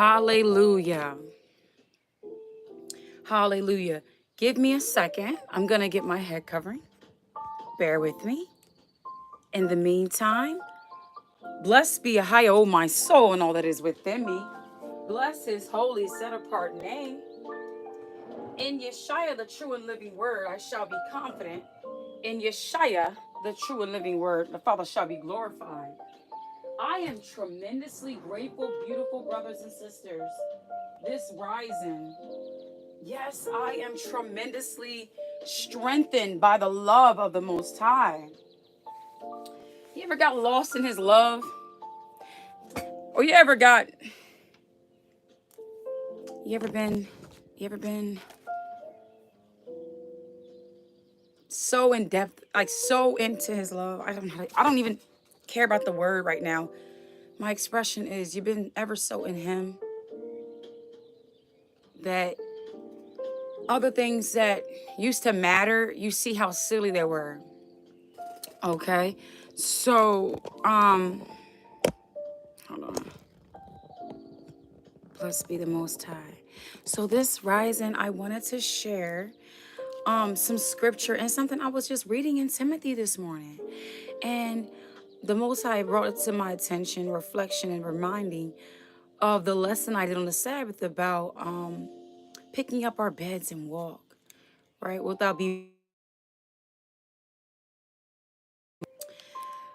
Hallelujah. Hallelujah. Give me a second. I'm going to get my head covering. Bear with me. In the meantime, blessed be Yahweh, my soul, and all that is within me. Bless his holy, set apart name. In Yeshua, the true and living word, I shall be confident. In Yeshua, the true and living word, the Father shall be glorified. I am tremendously grateful, beautiful brothers and sisters. This rising, yes, I am tremendously strengthened by the love of the Most High. You ever got lost in his love? Or you ever been so in depth, like so into his love? I don't even care about the word right now. My expression is you've been ever so in him that other things that used to matter, you see how silly they were. Okay? So, hold on. Blessed be the Most High. So this rising, I wanted to share some scripture and something I was just reading in Timothy this morning. And the Most High brought it to my attention, reflection and reminding of the lesson I did on the Sabbath about picking up our beds and walk, right? Without being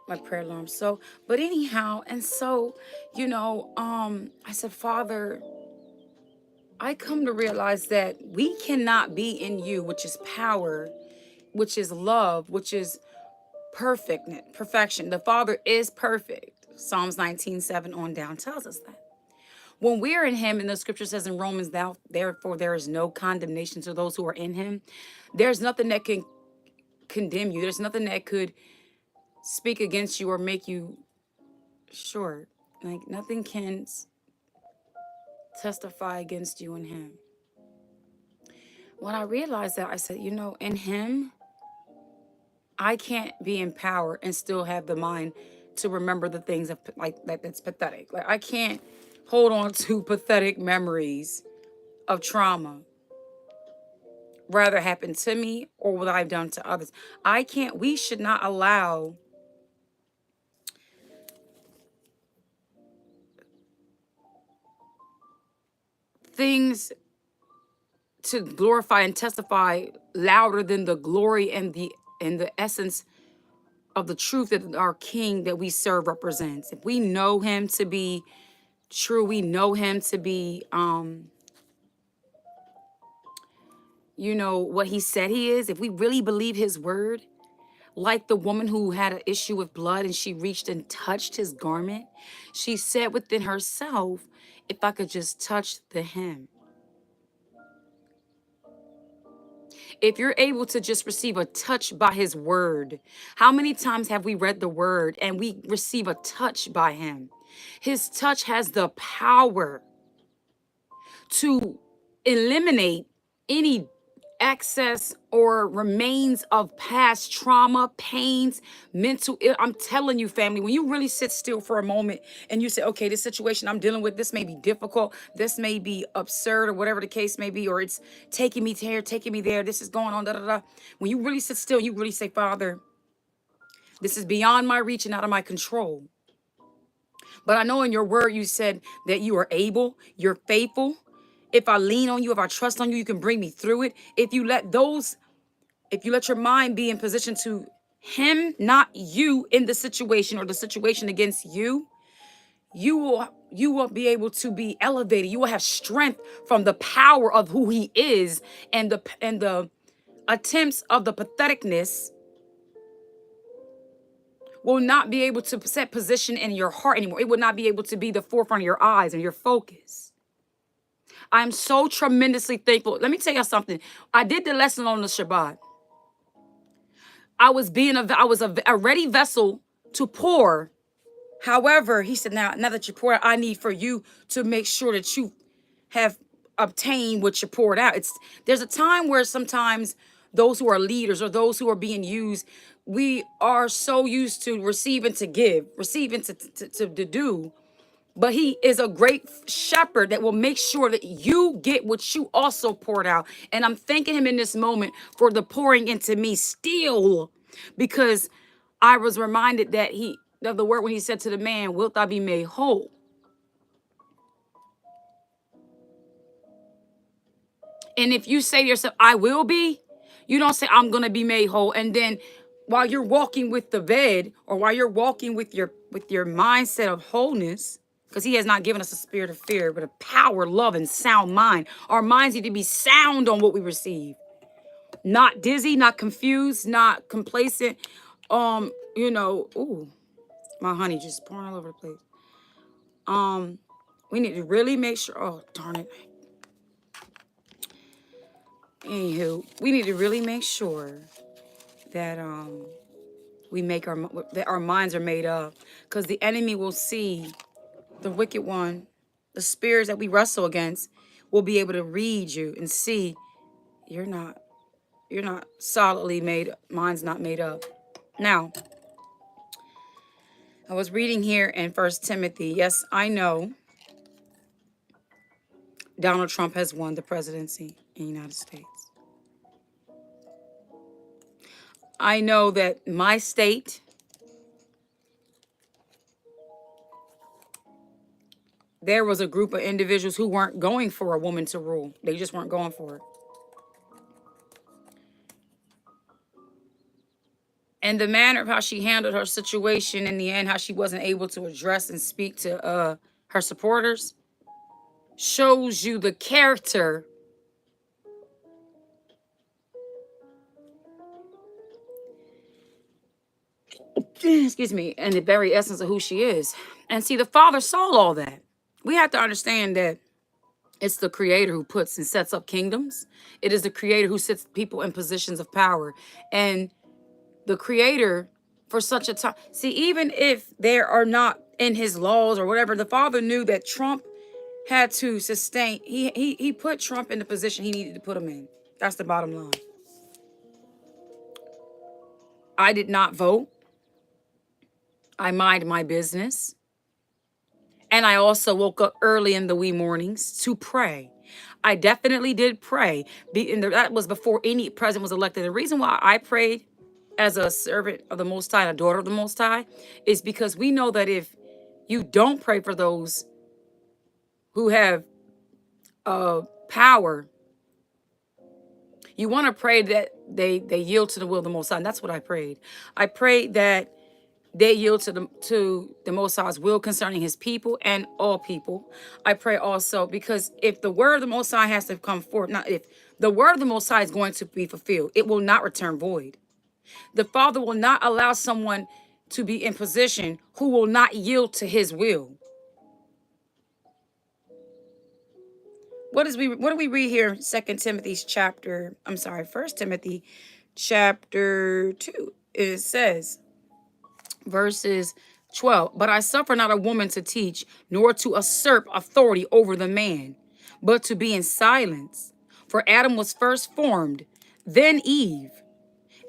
my prayer alarm. So, but anyhow, and so, I said, Father, I come to realize that we cannot be in you, which is power, which is love, which is perfection. The Father is perfect. Psalms 19:7 on down tells us that. When we're in him, and the scripture says in Romans, therefore there is no condemnation to those who are in him. There's nothing that can condemn you. There's nothing that could speak against you or make you short. Like nothing can testify against you in him. When I realized that, I said, in him, I can't be in power and still have the mind to remember the things of that's pathetic. Like I can't hold on to pathetic memories of trauma, rather happen to me or what I've done to others. We should not allow things to glorify and testify louder than the glory and the essence of the truth that our King that we serve represents. If we know him to be true, we know him to be what he said he is, if we really believe his word, like the woman who had an issue with blood and she reached and touched his garment, she said within herself, if I could just touch the hem. If you're able to just receive a touch by his word, how many times have we read the word and we receive a touch by him? His touch has the power to eliminate any excess or remains of past trauma, pains, I'm telling you, family, when you really sit still for a moment and you say, okay, this situation I'm dealing with, this may be difficult, this may be absurd or whatever the case may be, or it's taking me here, taking me there, this is going on, da da da. When you really sit still, you really say, Father, this is beyond my reach and out of my control. But I know in your word you said that you are able, you're faithful. If I lean on you, if I trust on you, you can bring me through it. If you let your mind be in position to him, not you in the situation or the situation against you, you will be able to be elevated. You will have strength from the power of who he is, and the attempts of the patheticness will not be able to set position in your heart anymore. It will not be able to be the forefront of your eyes and your focus. I'm so tremendously thankful. Let me tell you something. I did the lesson on the Shabbat. I was a ready vessel to pour. However, he said, now that you pour, I need for you to make sure that you have obtained what you poured out. There's a time where sometimes those who are leaders or those who are being used, we are so used to receiving to give, receiving to do. But he is a great shepherd that will make sure that you get what you also poured out. And I'm thanking him in this moment for the pouring into me still, because I was reminded that of the word when he said to the man, wilt thou be made whole? And if you say to yourself, I will be, you don't say, I'm going to be made whole. And then while you're walking with the bed, or while you're walking with your mindset of wholeness, because he has not given us a spirit of fear, but a power, love, and sound mind. Our minds need to be sound on what we receive. Not dizzy, not confused, not complacent. Ooh, my honey just pouring all over the place. We need to really make sure, oh, darn it. Anywho, we need to really make sure that we make that our minds are made up, because the enemy will see the wicked one, the spirits that we wrestle against will be able to read you and see you're not solidly made, mine's not made up. Now, I was reading here in 1 Timothy. Yes, I know Donald Trump has won the presidency in the United States. I know that my state, there was a group of individuals who weren't going for a woman to rule. They just weren't going for it. And the manner of how she handled her situation in the end, how she wasn't able to address and speak to her supporters, shows you the character excuse me, and the very essence of who she is. And see, the Father saw all that. We have to understand that it's the Creator who puts and sets up kingdoms. It is the Creator who sets people in positions of power. And the Creator, for such a time, see, even if there are not in his laws or whatever, the Father knew that Trump had to sustain. He put Trump in the position he needed to put him in. That's the bottom line. I did not vote. I mind my business. And I also woke up early in the wee mornings to pray. I definitely did pray. That was before any president was elected. The reason why I prayed as a servant of the Most High, a daughter of the Most High, is because we know that if you don't pray for those who have power, you want to pray that they yield to the will of the Most High. And that's what I prayed. I prayed that they yield to the Most High's will concerning his people and all people. I pray also, because if the word of the Most High has to come forth, not if the word of the Most High is going to be fulfilled, it will not return void. The Father will not allow someone to be in position who will not yield to his will. What do we read here? 1 Timothy chapter 2. It says, verses 12, but I suffer not a woman to teach, nor to usurp authority over the man, but to be in silence. For Adam was first formed, then Eve.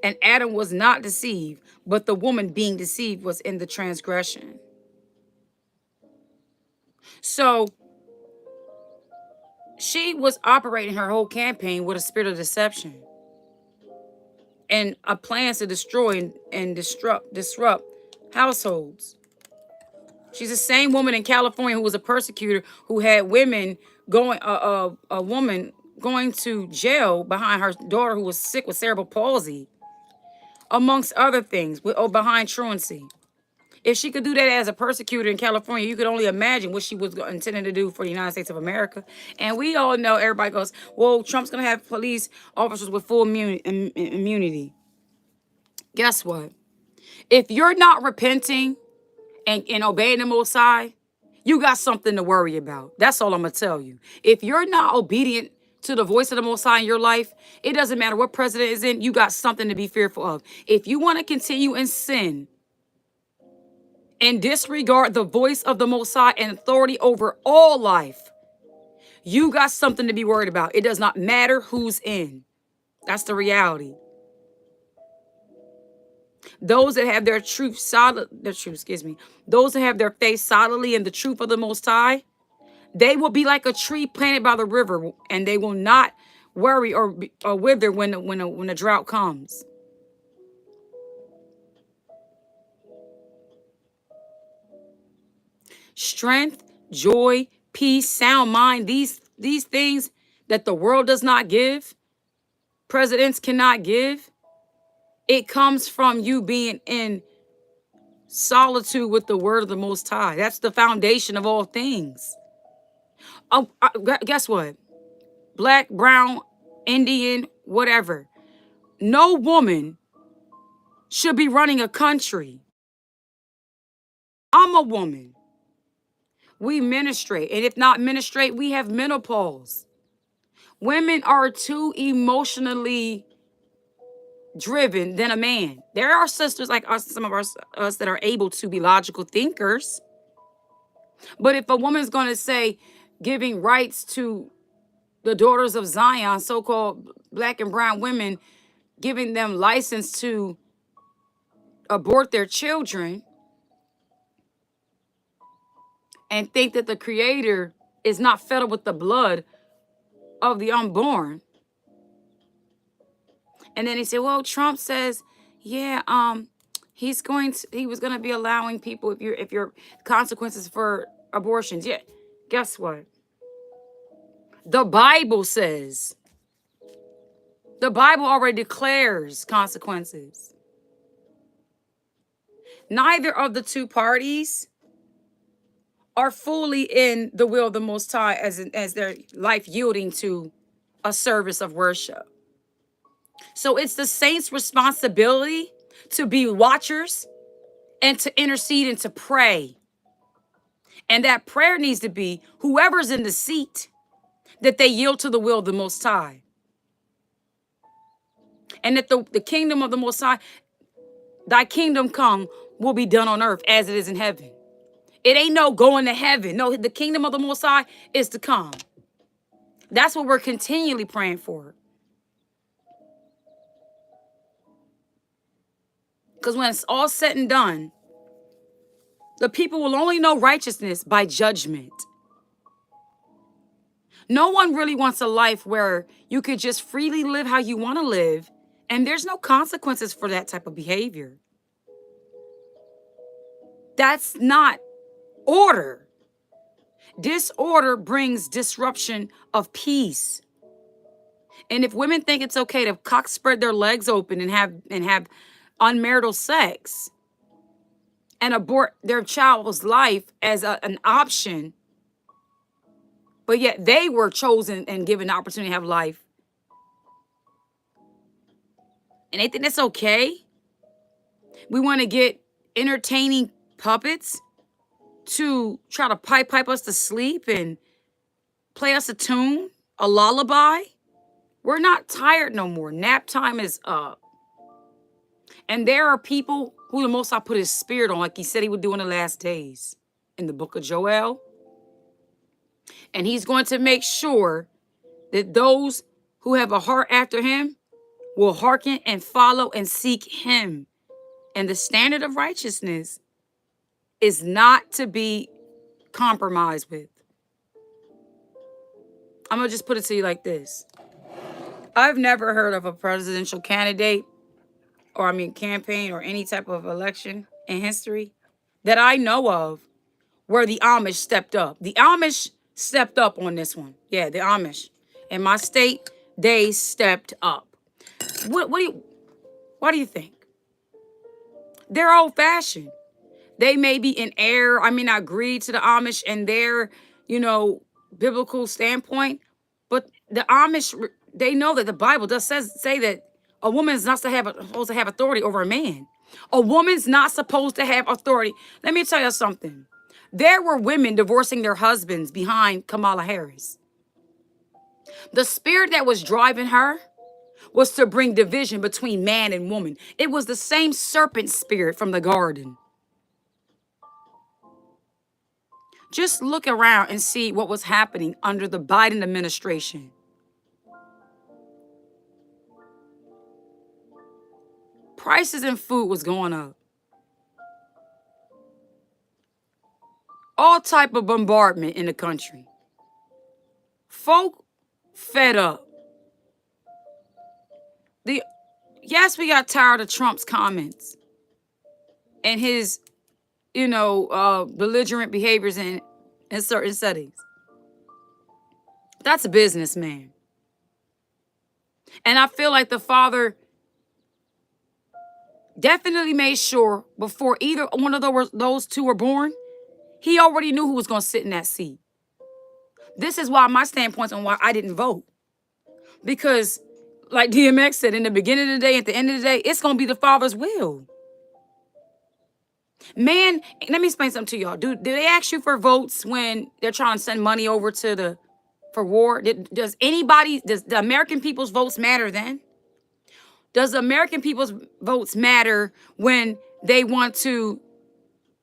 And Adam was not deceived, but the woman being deceived was in the transgression. So she was operating her whole campaign with a spirit of deception and a plan to destroy and disrupt households. She's the same woman in California who was a persecutor, who had women going, a woman going to jail behind her daughter who was sick with cerebral palsy, amongst other things, behind truancy. If she could do that as a persecutor in California, you could only imagine what she was intending to do for the United States of America. And we all know, everybody goes, well, Trump's going to have police officers with full immunity. Guess what? If you're not repenting and obeying the Most High, you got something to worry about. That's all I'm going to tell you. If you're not obedient to the voice of the Most High in your life, it doesn't matter what president is in, you got something to be fearful of. If you want to continue in sin and disregard the voice of the Most High and authority over all life, you got something to be worried about. It does not matter who's in. That's the reality. Those that have those that have their faith solidly in the truth of the Most High, they will be like a tree planted by the river, and they will not worry or wither when the drought comes. Strength, joy, peace, sound mind, these things that the world does not give, presidents cannot give. It comes from you being in solitude with the word of the Most High. That's the foundation of all things. Oh, guess what? Black, brown, Indian, whatever. No woman should be running a country. I'm a woman. We ministrate, and if not ministrate, we have menopause. Women are too emotionally driven than a man. There are sisters like us, some of us that are able to be logical thinkers. But if a woman's going to say giving rights to the daughters of Zion, so-called black and brown women, giving them license to abort their children, and think that the Creator is not fed up with the blood of the unborn. And then he said, well, Trump says, yeah, he was going to be allowing people if your consequences for abortions. Yeah, guess what? The Bible says, the Bible already declares consequences. Neither of the two parties are fully in the will of the Most High as their life yielding to a service of worship. So it's the saints' responsibility to be watchers and to intercede and to pray. And that prayer needs to be whoever's in the seat, that they yield to the will of the Most High. And that the kingdom of the Most High, thy kingdom come, will be done on earth as it is in heaven. It ain't no going to heaven. No, the kingdom of the Most High is to come. That's what we're continually praying for. Because when it's all said and done, the people will only know righteousness by judgment. No one really wants a life where you could just freely live how you want to live, and there's no consequences for that type of behavior. That's not order. Disorder brings disruption of peace. And if women think it's okay to cock spread their legs open and have unmarital sex and abort their child's life as an option, but yet they were chosen and given the opportunity to have life, and they think that's okay, we want to get entertaining puppets to try to pipe us to sleep and play us a tune, a lullaby. We're not tired no more. Nap time is up. And there are people who the Most High put his spirit on, like he said he would do in the last days in the book of Joel. And he's going to make sure that those who have a heart after him will hearken and follow and seek him. And the standard of righteousness is not to be compromised with. I'm going to just put it to you like this. I've never heard of a presidential candidate campaign or any type of election in history that I know of where the Amish stepped up. The Amish stepped up on this one. Yeah, the Amish. In my state, they stepped up. Why do you think? They're old-fashioned. They may be in error. I may not agree to the Amish and their, biblical standpoint, but the Amish, they know that the Bible does say that a woman is not supposed to have authority over a man. A woman's not supposed to have authority. Let me tell you something. There were women divorcing their husbands behind Kamala Harris. The spirit that was driving her was to bring division between man and woman. It was the same serpent spirit from the garden. Just look around and see what was happening under the Biden administration. Prices in food was going up. All type of bombardment in the country. Folk fed up. Yes, we got tired of Trump's comments and his, belligerent behaviors in certain settings. That's a businessman. And I feel like the father definitely made sure before either one of those two were born, he already knew who was going to sit in that seat. This is why my standpoints on why I didn't vote. Because, like DMX said, in the beginning of the day, at the end of the day, it's going to be the Father's will. Man, let me explain something to y'all. Do they ask you for votes when they're trying to send money over for war? Does the American people's votes matter then? Does the American people's votes matter when they want to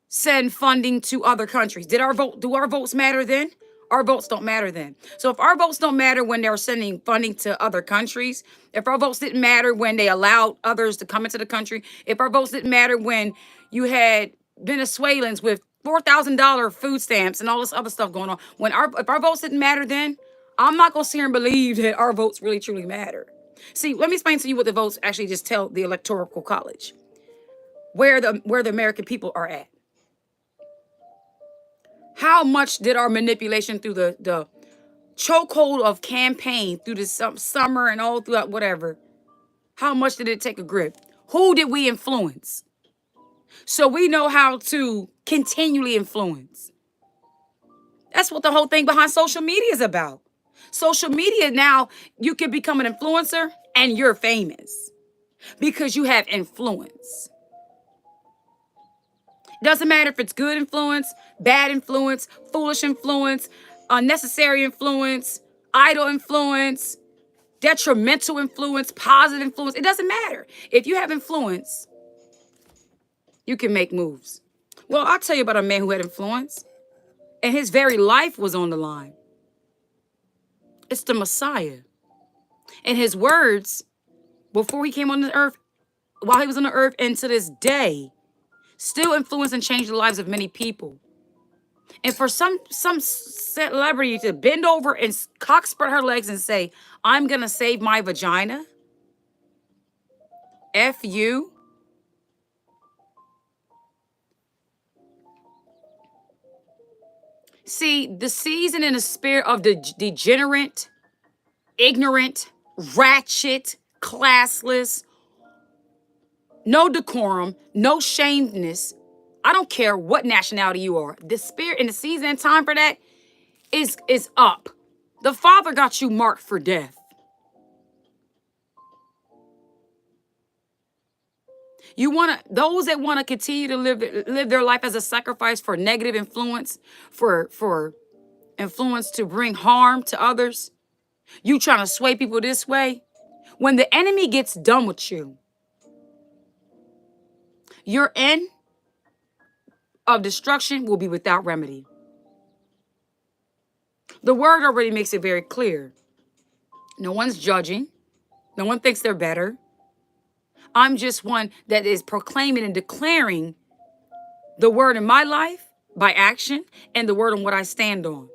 send funding to other countries? Do our votes matter then? Our votes don't matter then. So if our votes don't matter when they're sending funding to other countries, if our votes didn't matter when they allowed others to come into the country, if our votes didn't matter when you had Venezuelans with $4,000 food stamps and all this other stuff going on, if our votes didn't matter then, I'm not gonna sit here and believe that our votes really truly matter. See, let me explain to you what the votes actually just tell the Electoral College, where the American people are at. How much did our manipulation through the chokehold of campaign through the summer and all throughout whatever, how much did it take a grip? Who did we influence? So we know how to continually influence. That's what the whole thing behind social media is about. Social media now, you can become an influencer and you're famous because you have influence. Doesn't matter if it's good influence, bad influence, foolish influence, unnecessary influence, idle influence, detrimental influence, positive influence. It doesn't matter. If you have influence, you can make moves. Well, I'll tell you about a man who had influence, and his very life was on the line. It's the Messiah. And his words, before he came on the earth, while he was on the earth, and to this day, still influence and change the lives of many people. And for some celebrity to bend over and cock spread her legs and say, I'm going to save my vagina. F you. See, the season and the spirit of the degenerate, ignorant, ratchet, classless, no decorum, no shamedness. I don't care what nationality you are. The spirit and the season and time for that is up. The Father got you marked for death. Those that want to continue to live their life as a sacrifice for negative influence, for influence to bring harm to others. You trying to sway people this way. When the enemy gets done with you, your end of destruction will be without remedy. The word already makes it very clear. No one's judging. No one thinks they're better. I'm just one that is proclaiming and declaring the word in my life by action and the word on what I stand on.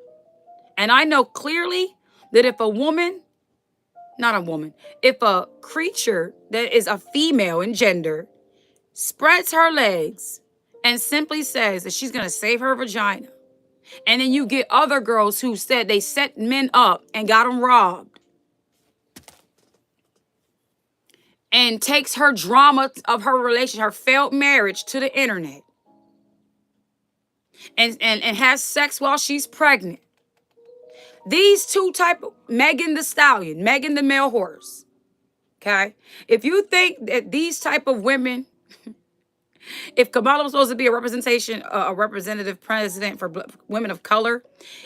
And I know clearly that if if a creature that is a female in gender spreads her legs and simply says that she's going to save her vagina, and then you get other girls who said they set men up and got them robbed, and takes her drama of her relationship, her failed marriage, to the internet, and has sex while she's pregnant. These two type of Megan Thee Stallion, Megan the male horse. Okay? If you think that these type of women, if Kamala was supposed to be a representative president for women of color,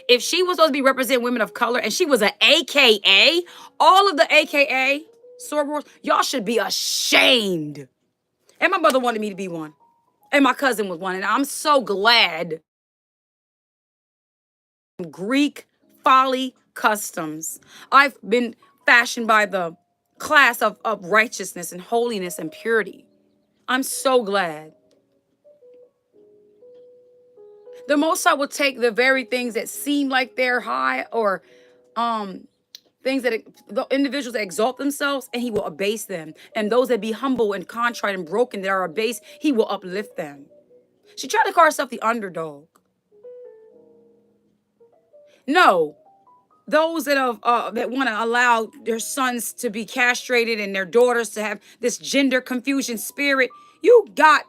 if she was supposed to be representing women of color and she was an AKA, all of the AKA sword wars, y'all should be ashamed. And my mother wanted me to be one. And my cousin was one. And I'm so glad. Greek folly customs. I've been fashioned by the class of righteousness and holiness and purity. I'm so glad. The Most High will take the very things that seem like they're high, or um things that the individuals that exalt themselves, and he will abase them. And those that be humble and contrite and broken, that are abased, he will uplift them. She tried to call herself the underdog. No, those that have that want to allow their sons to be castrated and their daughters to have this gender confusion spirit, you got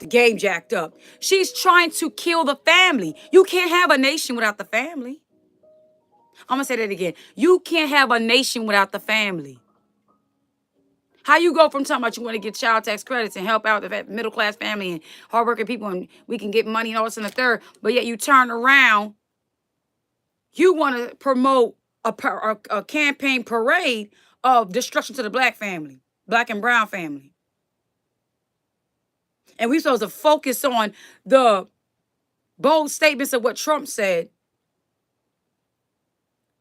the game jacked up. She's trying to kill the family. You can't have a nation without the family. I'm gonna say that again. You can't have a nation without the family. How you go from talking about you want to get child tax credits and help out the middle class family and hardworking people, and we can get money and all this and the third, but yet you turn around, you want to promote a campaign parade of destruction to the black family, black and brown family. And we supposed to focus on the bold statements of what Trump said.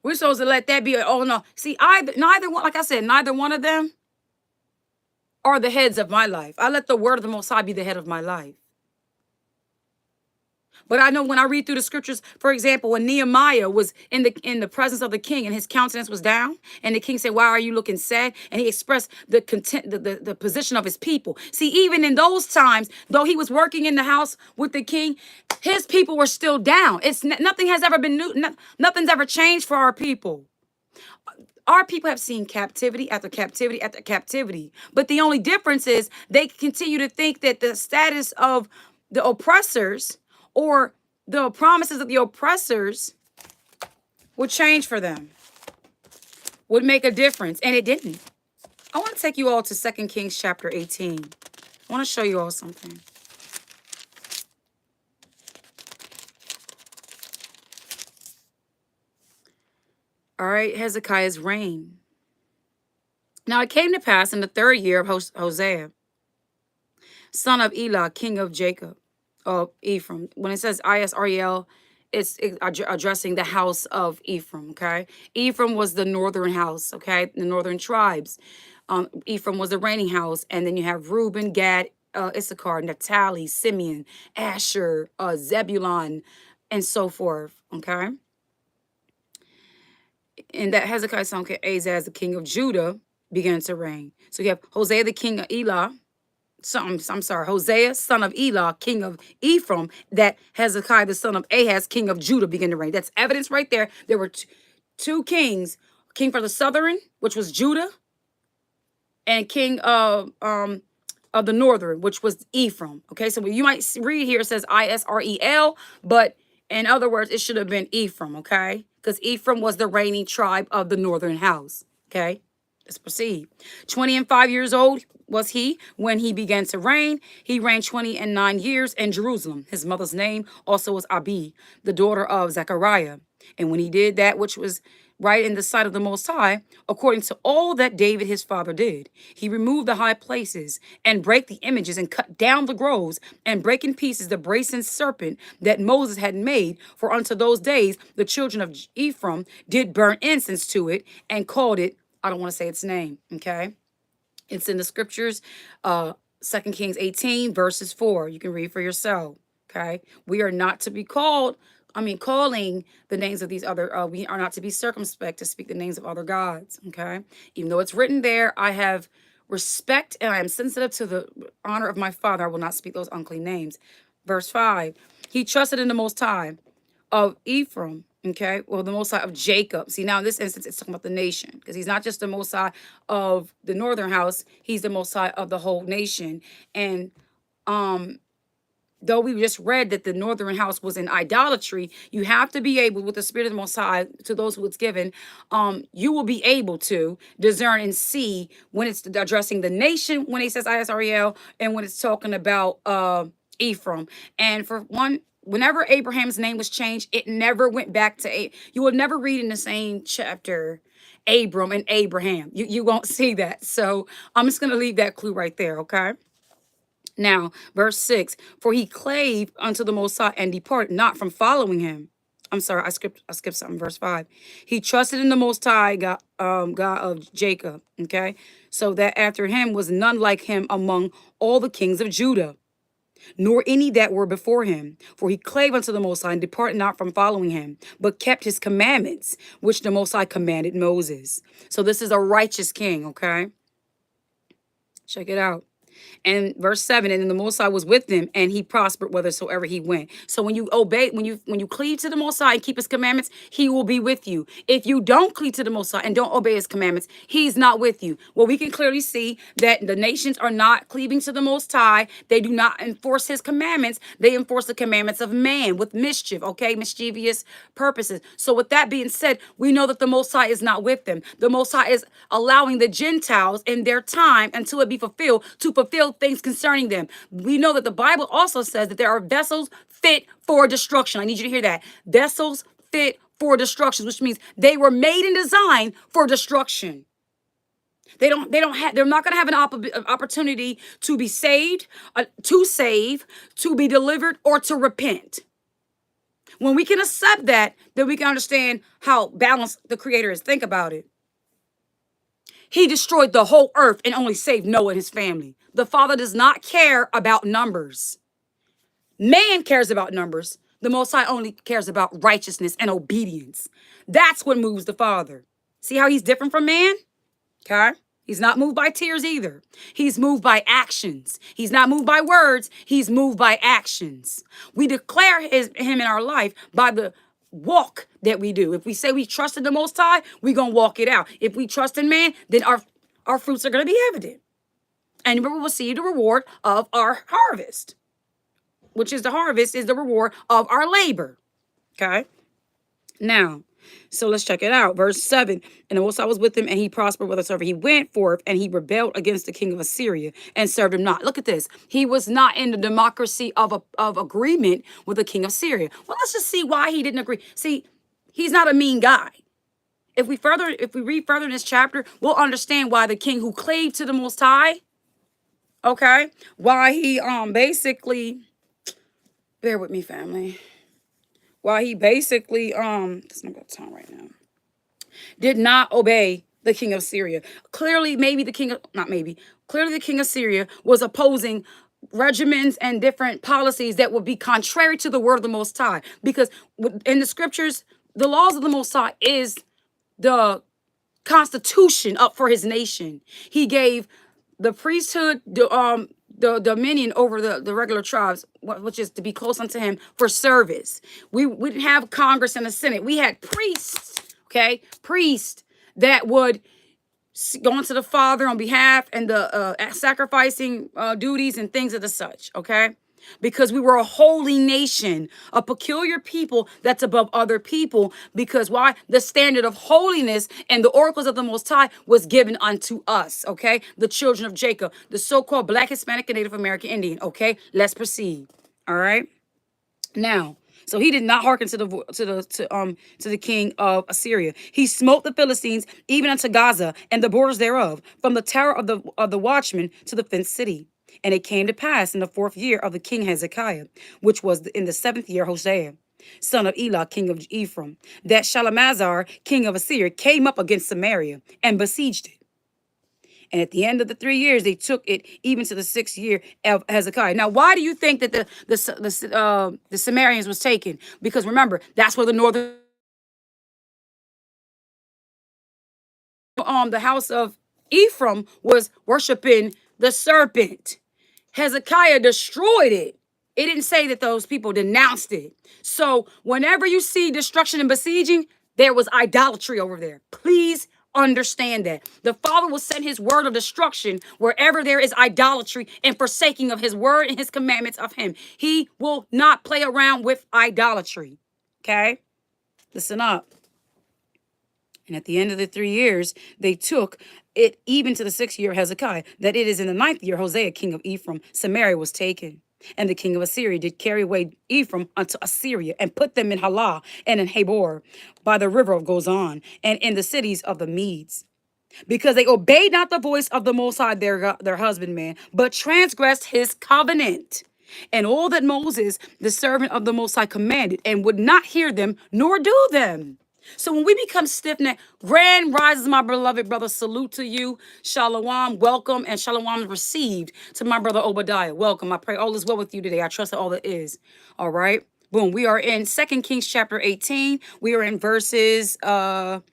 We're supposed to let that be, oh no. See, neither one, like I said, neither one of them are the heads of my life. I let the word of the Most High be the head of my life. But I know when I read through the scriptures, for example, when Nehemiah was in the presence of the king and his countenance was down, and the king said, "Why are you looking sad?" And he expressed the content, the position of his people. See, even in those times, though he was working in the house with the king, his people were still down. Nothing has ever been new. Nothing's ever changed for our people. Our people have seen captivity after captivity after captivity. But the only difference is they continue to think that the status of the oppressors, or the promises of the oppressors, would change for them, would make a difference. And it didn't. I want to take you all to 2 Kings chapter 18. I want to show you all something. All right, Hezekiah's reign. Now it came to pass in the 3rd year of Hosea, son of Elah, king of Jacob, of Ephraim. When it says Israel, it's addressing the house of Ephraim, okay? Ephraim was the northern house, okay? The northern tribes. Ephraim was the reigning house. And then you have Reuben, Gad, Issachar, Naphtali, Simeon, Asher, Zebulun, and so forth, okay? And that Hezekiah son Azaz, the king of Judah, began to reign. So you have Hosea, the king of Elah. I'm sorry, Hosea, son of Elah, king of Ephraim, that Hezekiah, the son of Ahaz, king of Judah, began to reign. That's evidence right there. There were two kings, king for the southern, which was Judah, and king of the northern, which was Ephraim. Okay, so you might read here, it says Israel, but in other words, it should have been Ephraim, okay? Because Ephraim was the reigning tribe of the northern house, okay? Let's proceed. 20 and 5 years old was he when he began to reign. He reigned 20 and 9 years in Jerusalem. His mother's name also was Abi, the daughter of Zechariah. And when he did that which was right in the sight of the Most High, according to all that David his father did, he removed the high places and brake the images and cut down the groves and brake in pieces the brazen serpent that Moses had made. For unto those days the children of Ephraim did burn incense to it and called it, I don't want to say its name, okay? It's in the scriptures, 2 Kings 18, verses 4. You can read for yourself, okay? We are not to be calling the names of these other, we are not to be circumspect to speak the names of other gods, okay? Even though it's written there, I have respect and I am sensitive to the honor of my father. I will not speak those unclean names. Verse 5, he trusted in the Most High of Ephraim, okay, well, the Most High of Jacob. See, now in this instance, it's talking about the nation, because he's not just the Most High of the northern house, he's the Most High of the whole nation. And though we just read that the northern house was in idolatry, you have to be able, with the Spirit of the Most High, to those who it's given, you will be able to discern and see when it's addressing the nation, when it says Israel, and when it's talking about Ephraim. And for one, whenever Abraham's name was changed, it never went back to you will never read in the same chapter Abram and Abraham. You won't see that. So I'm just going to leave that clue right there, okay? Now, verse 6, for he clave unto the Most High and departed not from following him. I'm sorry, I skipped something. Verse 5. He trusted in the Most High God of Jacob. Okay, so that after him was none like him among all the kings of Judah, nor any that were before him. For he clave unto the Most High and departed not from following him, but kept his commandments, which the Most High commanded Moses. So this is a righteous king. Okay, check it out. And verse 7, and then the Most High was with him, and he prospered whithersoever he went. So when you obey, when you cleave to the Most High and keep his commandments, he will be with you. If you don't cleave to the Most High and don't obey his commandments, he's not with you. Well, we can clearly see that the nations are not cleaving to the Most High. They do not enforce his commandments. They enforce the commandments of man with mischief, okay, mischievous purposes. So with that being said, we know that the Most High is not with them. The Most High is allowing the Gentiles in their time until it be fulfilled to fulfill things concerning them. We know that the Bible also says that there are vessels fit for destruction. I need you to hear that. Vessels fit for destruction, which means they were made and designed for destruction. They're not going to have an opportunity to be saved, to save, to be delivered, or to repent. When we can accept that, then we can understand how balanced the Creator is. Think about it. He destroyed the whole earth and only saved Noah and his family. The Father does not care about numbers. Man cares about numbers. The Most High only cares about righteousness and obedience. That's what moves the Father. See how he's different from man? Okay? He's not moved by tears either. He's moved by actions. He's not moved by words. He's moved by actions. We declare him in our life by the walk that we do. If we say we trust in the Most High, we're going to walk it out. If we trust in man, then our fruits are going to be evident. And we will see the reward of our harvest, which is the harvest is the reward of our labor. Okay? Now, so let's check it out. Verse 7, and the Most High was with him, and he prospered whithersoever he went forth, and he rebelled against the king of Assyria and served him not. Look at this. He was not in the democracy of agreement with the king of Syria. Well, let's just see why he didn't agree. See, he's not a mean guy. If we read further in this chapter, we'll understand why the king who clave to the Most High, okay, why he basically, bear with me, family. Why he basically it's not got time right now, did not obey the king of Syria. Clearly the king of Syria was opposing regimens and different policies that would be contrary to the word of the Most High. Because in the scriptures, the laws of the Most High is the constitution up for his nation. He gave the priesthood the dominion over the regular tribes, which is to be close unto him for service. We didn't have Congress and the Senate. We had priests, okay? Priests that would go into the Father on behalf and the sacrificing duties and things of the such, okay? Because we were a holy nation, a peculiar people that's above other people. Because why? The standard of holiness and the oracles of the Most High was given unto us, okay? The children of Jacob, the so-called Black, Hispanic, and Native American Indian, okay? Let's proceed, all right? Now, so he did not hearken to the king of Assyria. He smote the Philistines even unto Gaza and the borders thereof, from the tower of the watchman to the fenced city. And it came to pass in the 4th year of the king Hezekiah, which was in the 7th year Hosea, son of Elah, king of Ephraim, that Shalmaneser, king of Assyria, came up against Samaria and besieged it. And at the end of the 3 years, they took it even to the 6th year of Hezekiah. Now, why do you think that the Samaritans was taken? Because remember, that's where the northern the house of Ephraim was worshiping the serpent. Hezekiah destroyed it. It didn't say that those people denounced it. So whenever you see destruction and besieging, there was idolatry over there. Please understand that. The Father will send his word of destruction wherever there is idolatry and forsaking of his word and his commandments of him. He will not play around with idolatry. Okay? Listen up. And at the end of the 3 years, they took it even to the 6th year of Hezekiah, that it is in the 9th year, Hosea, king of Ephraim, Samaria was taken. And the king of Assyria did carry away Ephraim unto Assyria, and put them in Halah and in Habor, by the river of Gozan, and in the cities of the Medes. Because they obeyed not the voice of the Most High, their husbandman, but transgressed his covenant. and all that Moses, the servant of the Most High, commanded, and would not hear them nor do them. So when we become stiff-necked, grand rises, my beloved brother, salute to you. Shalom, welcome, and shalom received to my brother Obadiah. Welcome. I pray all is well with you today. I trust that all it is. All right. Boom. We are in 2 Kings chapter 18. We are in verses 12.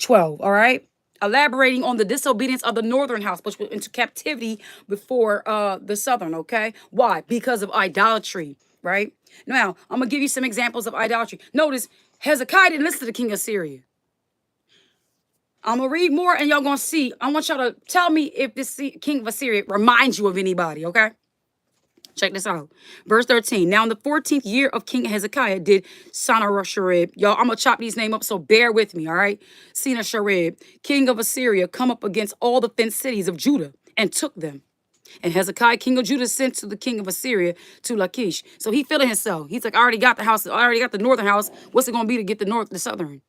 All right. Elaborating on the disobedience of the northern house, which went into captivity before the southern. Okay. Why? Because of idolatry. Right. Now, I'm going to give you some examples of idolatry. Notice Hezekiah didn't listen to the king of Syria. I'm going to read more and y'all going to see. I want y'all to tell me if this king of Assyria reminds you of anybody, okay? Check this out. Verse 13. Now in the 14th year of King Hezekiah did Sennacherib, y'all, I'm going to chop these names up, so bear with me, all right? Sennacherib, king of Assyria, come up against all the fenced cities of Judah and took them. And Hezekiah, king of Judah, sent to the king of Assyria to Lachish. So he feeling himself. He's like, I already got the house. I already got the northern house. What's it going to be to get the southern?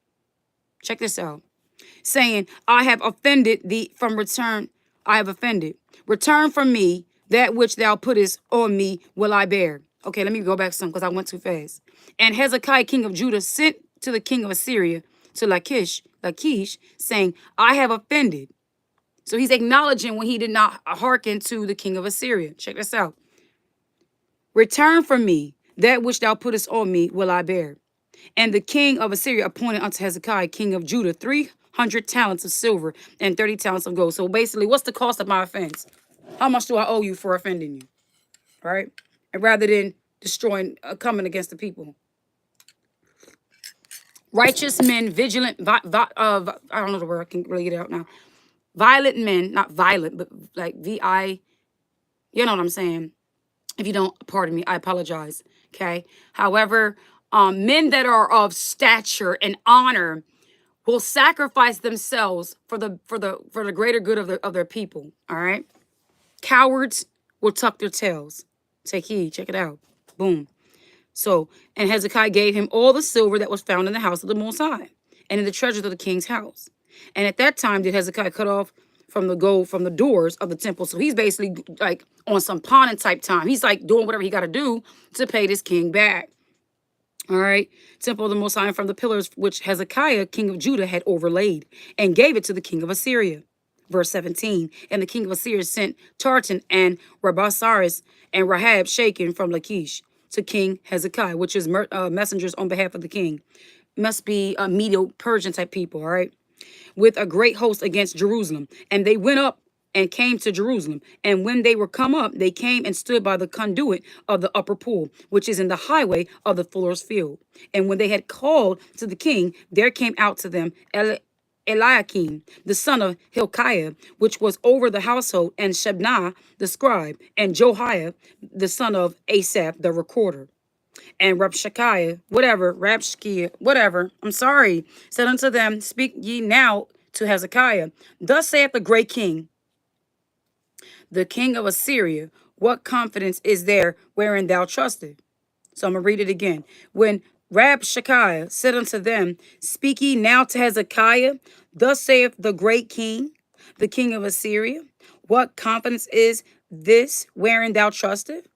Check this out. Saying, I have offended thee from return. I have offended. Return from me that which thou puttest on me will I bear. Okay, let me go back some because I went too fast. And Hezekiah, king of Judah, sent to the king of Assyria to Lachish, saying, I have offended. So he's acknowledging when he did not hearken to the king of Assyria. Check this out. Return from me that which thou puttest on me will I bear. And the king of Assyria appointed unto Hezekiah, king of Judah, 300 talents of silver and 30 talents of gold. So basically, what's the cost of my offense? How much do I owe you for offending you? Right? And rather than destroying, coming against the people. Righteous men, vigilant, I don't know the word, I can't really get it out now. Violent men, not violent, but like V-I, you know what I'm saying? If you don't, pardon me, I apologize. Okay. However, men that are of stature and honor will sacrifice themselves for the greater good of their people. All right. Cowards will tuck their tails. Take heed. Check it out. Boom. So, and Hezekiah gave him all the silver that was found in the house of the Most High and in the treasures of the king's house. And at that time did Hezekiah cut off from the gold from the doors of the temple. So he's basically like on some pawning type time. He's like doing whatever he got to do to pay this king back. All right. Temple of the Most High, from the pillars which Hezekiah, king of Judah, had overlaid, and gave it to the king of Assyria. Verse 17. And the king of Assyria sent Tartan and Rabasaris and Rahab Shaken from Lachish to King Hezekiah, which is messengers on behalf of the king. Must be a Medo-Persian type people, all right? With a great host against Jerusalem. And they went up and came to Jerusalem. And when they were come up, they came and stood by the conduit of the upper pool, which is in the highway of the fuller's field. And when they had called to the king, there came out to them Eliakim, the son of Hilkiah, which was over the household, and Shebnah, the scribe, and Johiah, the son of Asaph, the recorder. And Rabshakeh, I'm sorry, said unto them, speak ye now to Hezekiah. Thus saith the great king, the king of Assyria, what confidence is there wherein thou trusted? So I'm going to read it again. When Rabshakeh said unto them, speak ye now to Hezekiah. Thus saith the great king, the king of Assyria, what confidence is this wherein thou trusted?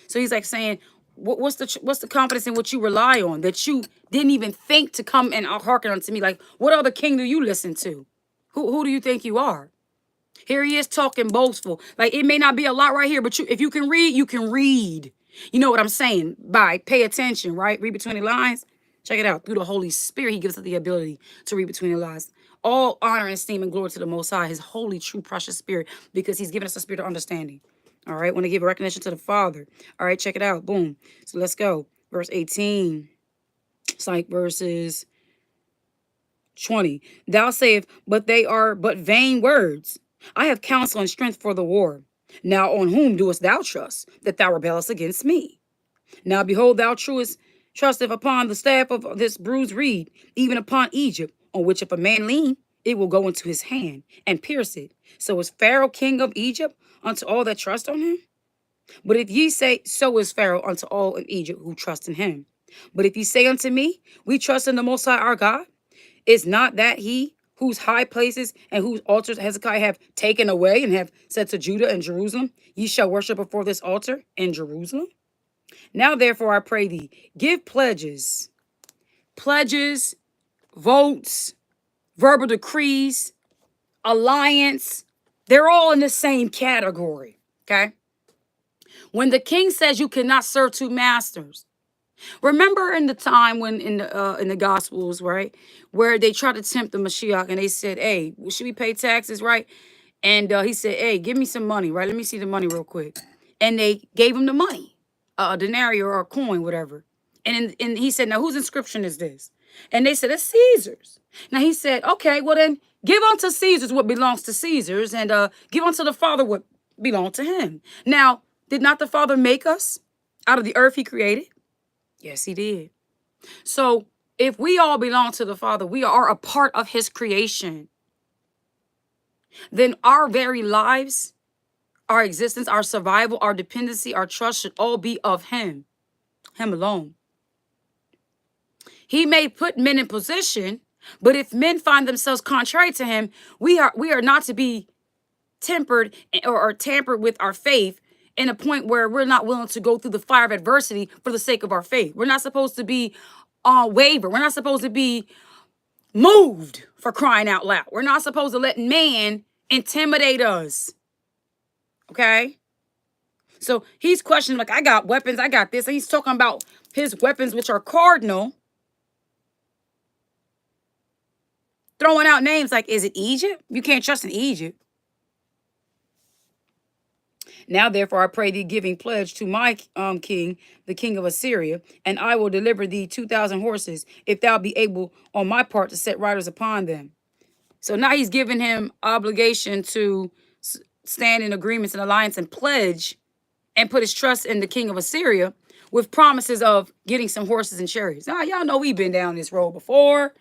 So he's like saying, what's the confidence in what you rely on, that you didn't even think to come and hearken unto me? Like, what other king do you listen to? Who do you think you are? Here he is talking boastful. Like, it may not be a lot right here, but if you can read, you can read. You know what I'm saying? Pay attention, right? Read between the lines. Check it out. Through the Holy Spirit, he gives us the ability to read between the lines. All honor and esteem and glory to the Most High, his holy, true, precious spirit, because he's given us a spirit of understanding. All right, want to give a recognition to the Father. All right, check it out. Boom. So let's go. Verse 18. It's like verses 20. Thou sayest, but they are but vain words. I have counsel and strength for the war. Now on whom doest thou trust, that thou rebellest against me? Now behold, thou trusteth upon the staff of this bruised reed, even upon Egypt, on which if a man lean, it will go into his hand and pierce it. So is Pharaoh king of Egypt unto all that trust on him? But if ye say, so is Pharaoh unto all in Egypt who trust in him. But if ye say unto me, we trust in the Most High our God, is not that he whose high places and whose altars Hezekiah have taken away, and have said to Judah and Jerusalem, ye shall worship before this altar in Jerusalem? Now therefore I pray thee, give pledges, votes, verbal decrees, alliance. They're all in the same category, okay? When the king says you cannot serve two masters, remember in the time when in the Gospels, right, where they tried to tempt the Mashiach and they said, hey, should we pay taxes, right? And he said, hey, give me some money, right? Let me see the money real quick. And they gave him the money, a denarius or a coin, whatever. And he said, now whose inscription is this? And they said, it's Caesar's. Now he said, okay, well then give unto Caesar's what belongs to Caesar's, and give unto the Father what belonged to him. Now, did not the Father make us out of the earth he created? Yes, he did. So if we all belong to the Father, we are a part of his creation. Then our very lives, our existence, our survival, our dependency, our trust should all be of him alone. He may put men in position, but if men find themselves contrary to him, we are not to be tempered or tampered with our faith in a point where we're not willing to go through the fire of adversity for the sake of our faith. We're not supposed to be waver. We're not supposed to be moved, for crying out loud. We're not supposed to let man intimidate us. Okay? So he's questioning, like, I got weapons, I got this. And he's talking about his weapons, which are cardinal. Throwing out names like, is it Egypt? You can't trust in Egypt. Now, therefore, I pray thee, giving pledge to my king, the king of Assyria, and I will deliver thee 2,000 horses, if thou be able on my part to set riders upon them. So now he's giving him obligation to stand in agreements and alliance and pledge and put his trust in the king of Assyria with promises of getting some horses and chariots. Now, y'all know we've been down this road before.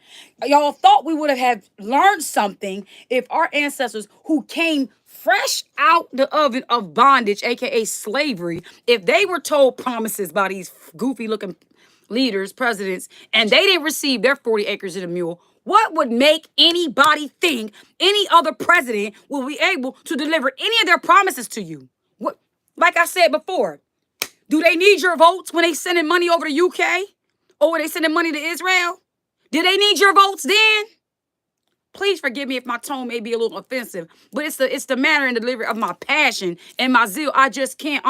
Y'all thought we would have learned something if our ancestors who came fresh out the oven of bondage, aka slavery, if they were told promises by these goofy looking leaders, presidents, and they didn't receive their 40 acres and a mule, what would make anybody think any other president will be able to deliver any of their promises to you? What, like I said before, do they need your votes when they sending money over to UK? Or when they sending money to Israel? Do they need your votes then? Please forgive me if my tone may be a little offensive, but it's the manner and delivery of my passion and my zeal. I just can't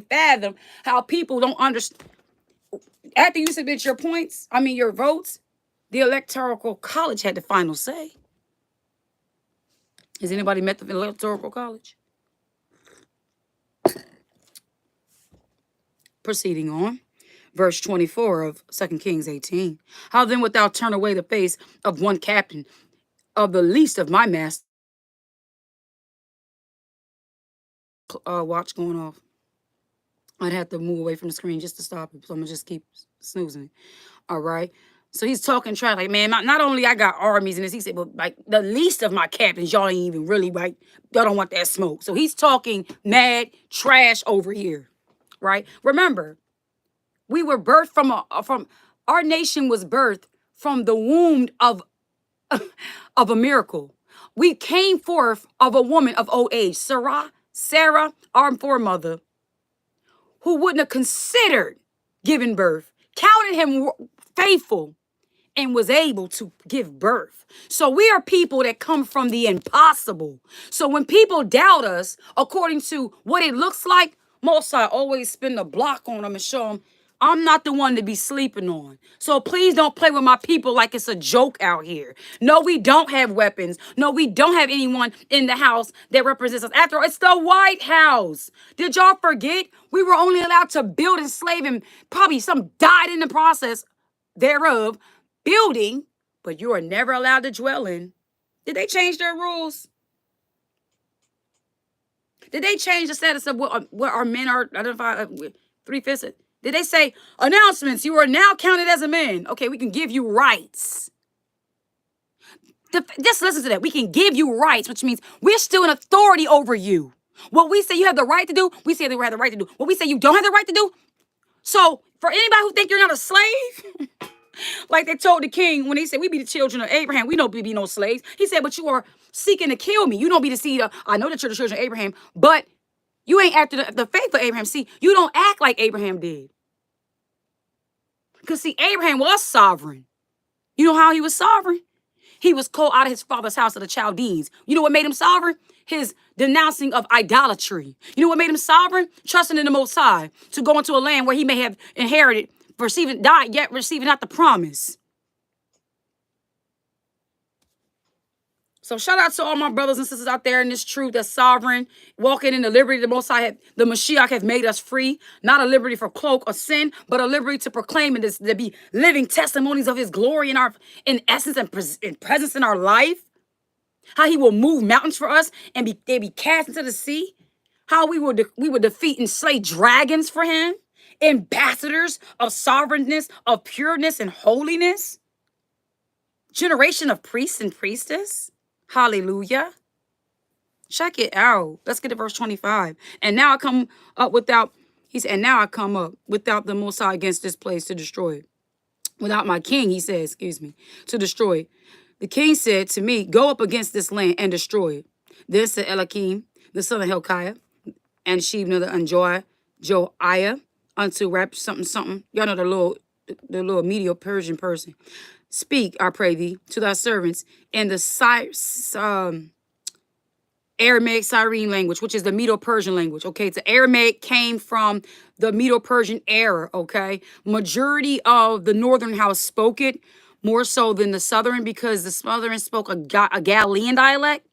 fathom how people don't understand. After you submit your points, your votes, the Electoral College had the final say. Has anybody met the Electoral College? Proceeding on. Verse 24 of 2 Kings 18. How then wilt thou turn away the face of one captain of the least of my master? Watch going off. I'd have to move away from the screen just to stop it. So I'm going to just keep snoozing it. All right. So he's talking trash. Like, man, not only I got armies in this, he said, but like the least of my captains, y'all ain't even really, like, y'all don't want that smoke. So he's talking mad trash over here. Right. Remember, we were birthed from our nation was birthed from the womb of a miracle. We came forth of a woman of old age, Sarah, our foremother, who wouldn't have considered giving birth, counted him faithful, and was able to give birth. So we are people that come from the impossible. So when people doubt us, according to what it looks like, Mosai always spin the block on them and show them, I'm not the one to be sleeping on. So please don't play with my people like it's a joke out here. No, we don't have weapons. No, we don't have anyone in the house that represents us. After all, it's the White House. Did y'all forget? We were only allowed to build and slave, and probably some died in the process thereof, building, but you are never allowed to dwell in. Did they change their rules? Did they change the status of what our men are identified with? 3/5? Did they say, announcements, you are now counted as a man? Okay, we can give you rights. Just listen to that. We can give you rights, which means we're still in authority over you. What we say you have the right to do, we say that we have the right to do. What we say you don't have the right to do. So for anybody who think you're not a slave, Like they told the king when they said, we be the children of Abraham. We don't be no slaves. He said, but you are seeking to kill me. You don't be the seed of, I know that you're the children of Abraham, but you ain't after the faith of Abraham. See, you don't act like Abraham did. Because see, Abraham was sovereign. You know how he was sovereign? He was called out of his father's house of the Chaldeans. You know what made him sovereign? His denouncing of idolatry. You know what made him sovereign? Trusting in the Most High to go into a land where he may have inherited, died, yet receiving not the promise. So shout out to all my brothers and sisters out there in this truth that's sovereign, walking in the liberty the Most High, the Mashiach have made us free. Not a liberty for cloak or sin, but a liberty to proclaim and to be living testimonies of his glory in essence and presence in our life. How he will move mountains for us and they be cast into the sea. How we would defeat and slay dragons for him. Ambassadors of sovereignness, of pureness and holiness. Generation of priests and priestess. Hallelujah. Check it out. Let's get to verse 25. And now I come up without, he said, and now I come up without the Most High against this place to destroy it. Without my king, he says, to destroy it. The king said to me, go up against this land and destroy it. Then said Eliakim, the son of Hilkiah, and Shebna and Joaiah, unto rap something. Y'all know the little Medio Persian person. Speak, I pray thee, to thy servants in the Aramaic Cyrene language, which is the Medo-Persian language. Okay, the Aramaic came from the Medo-Persian era. Okay, majority of the northern house spoke it more so than the southern because the southern spoke a Galilean dialect.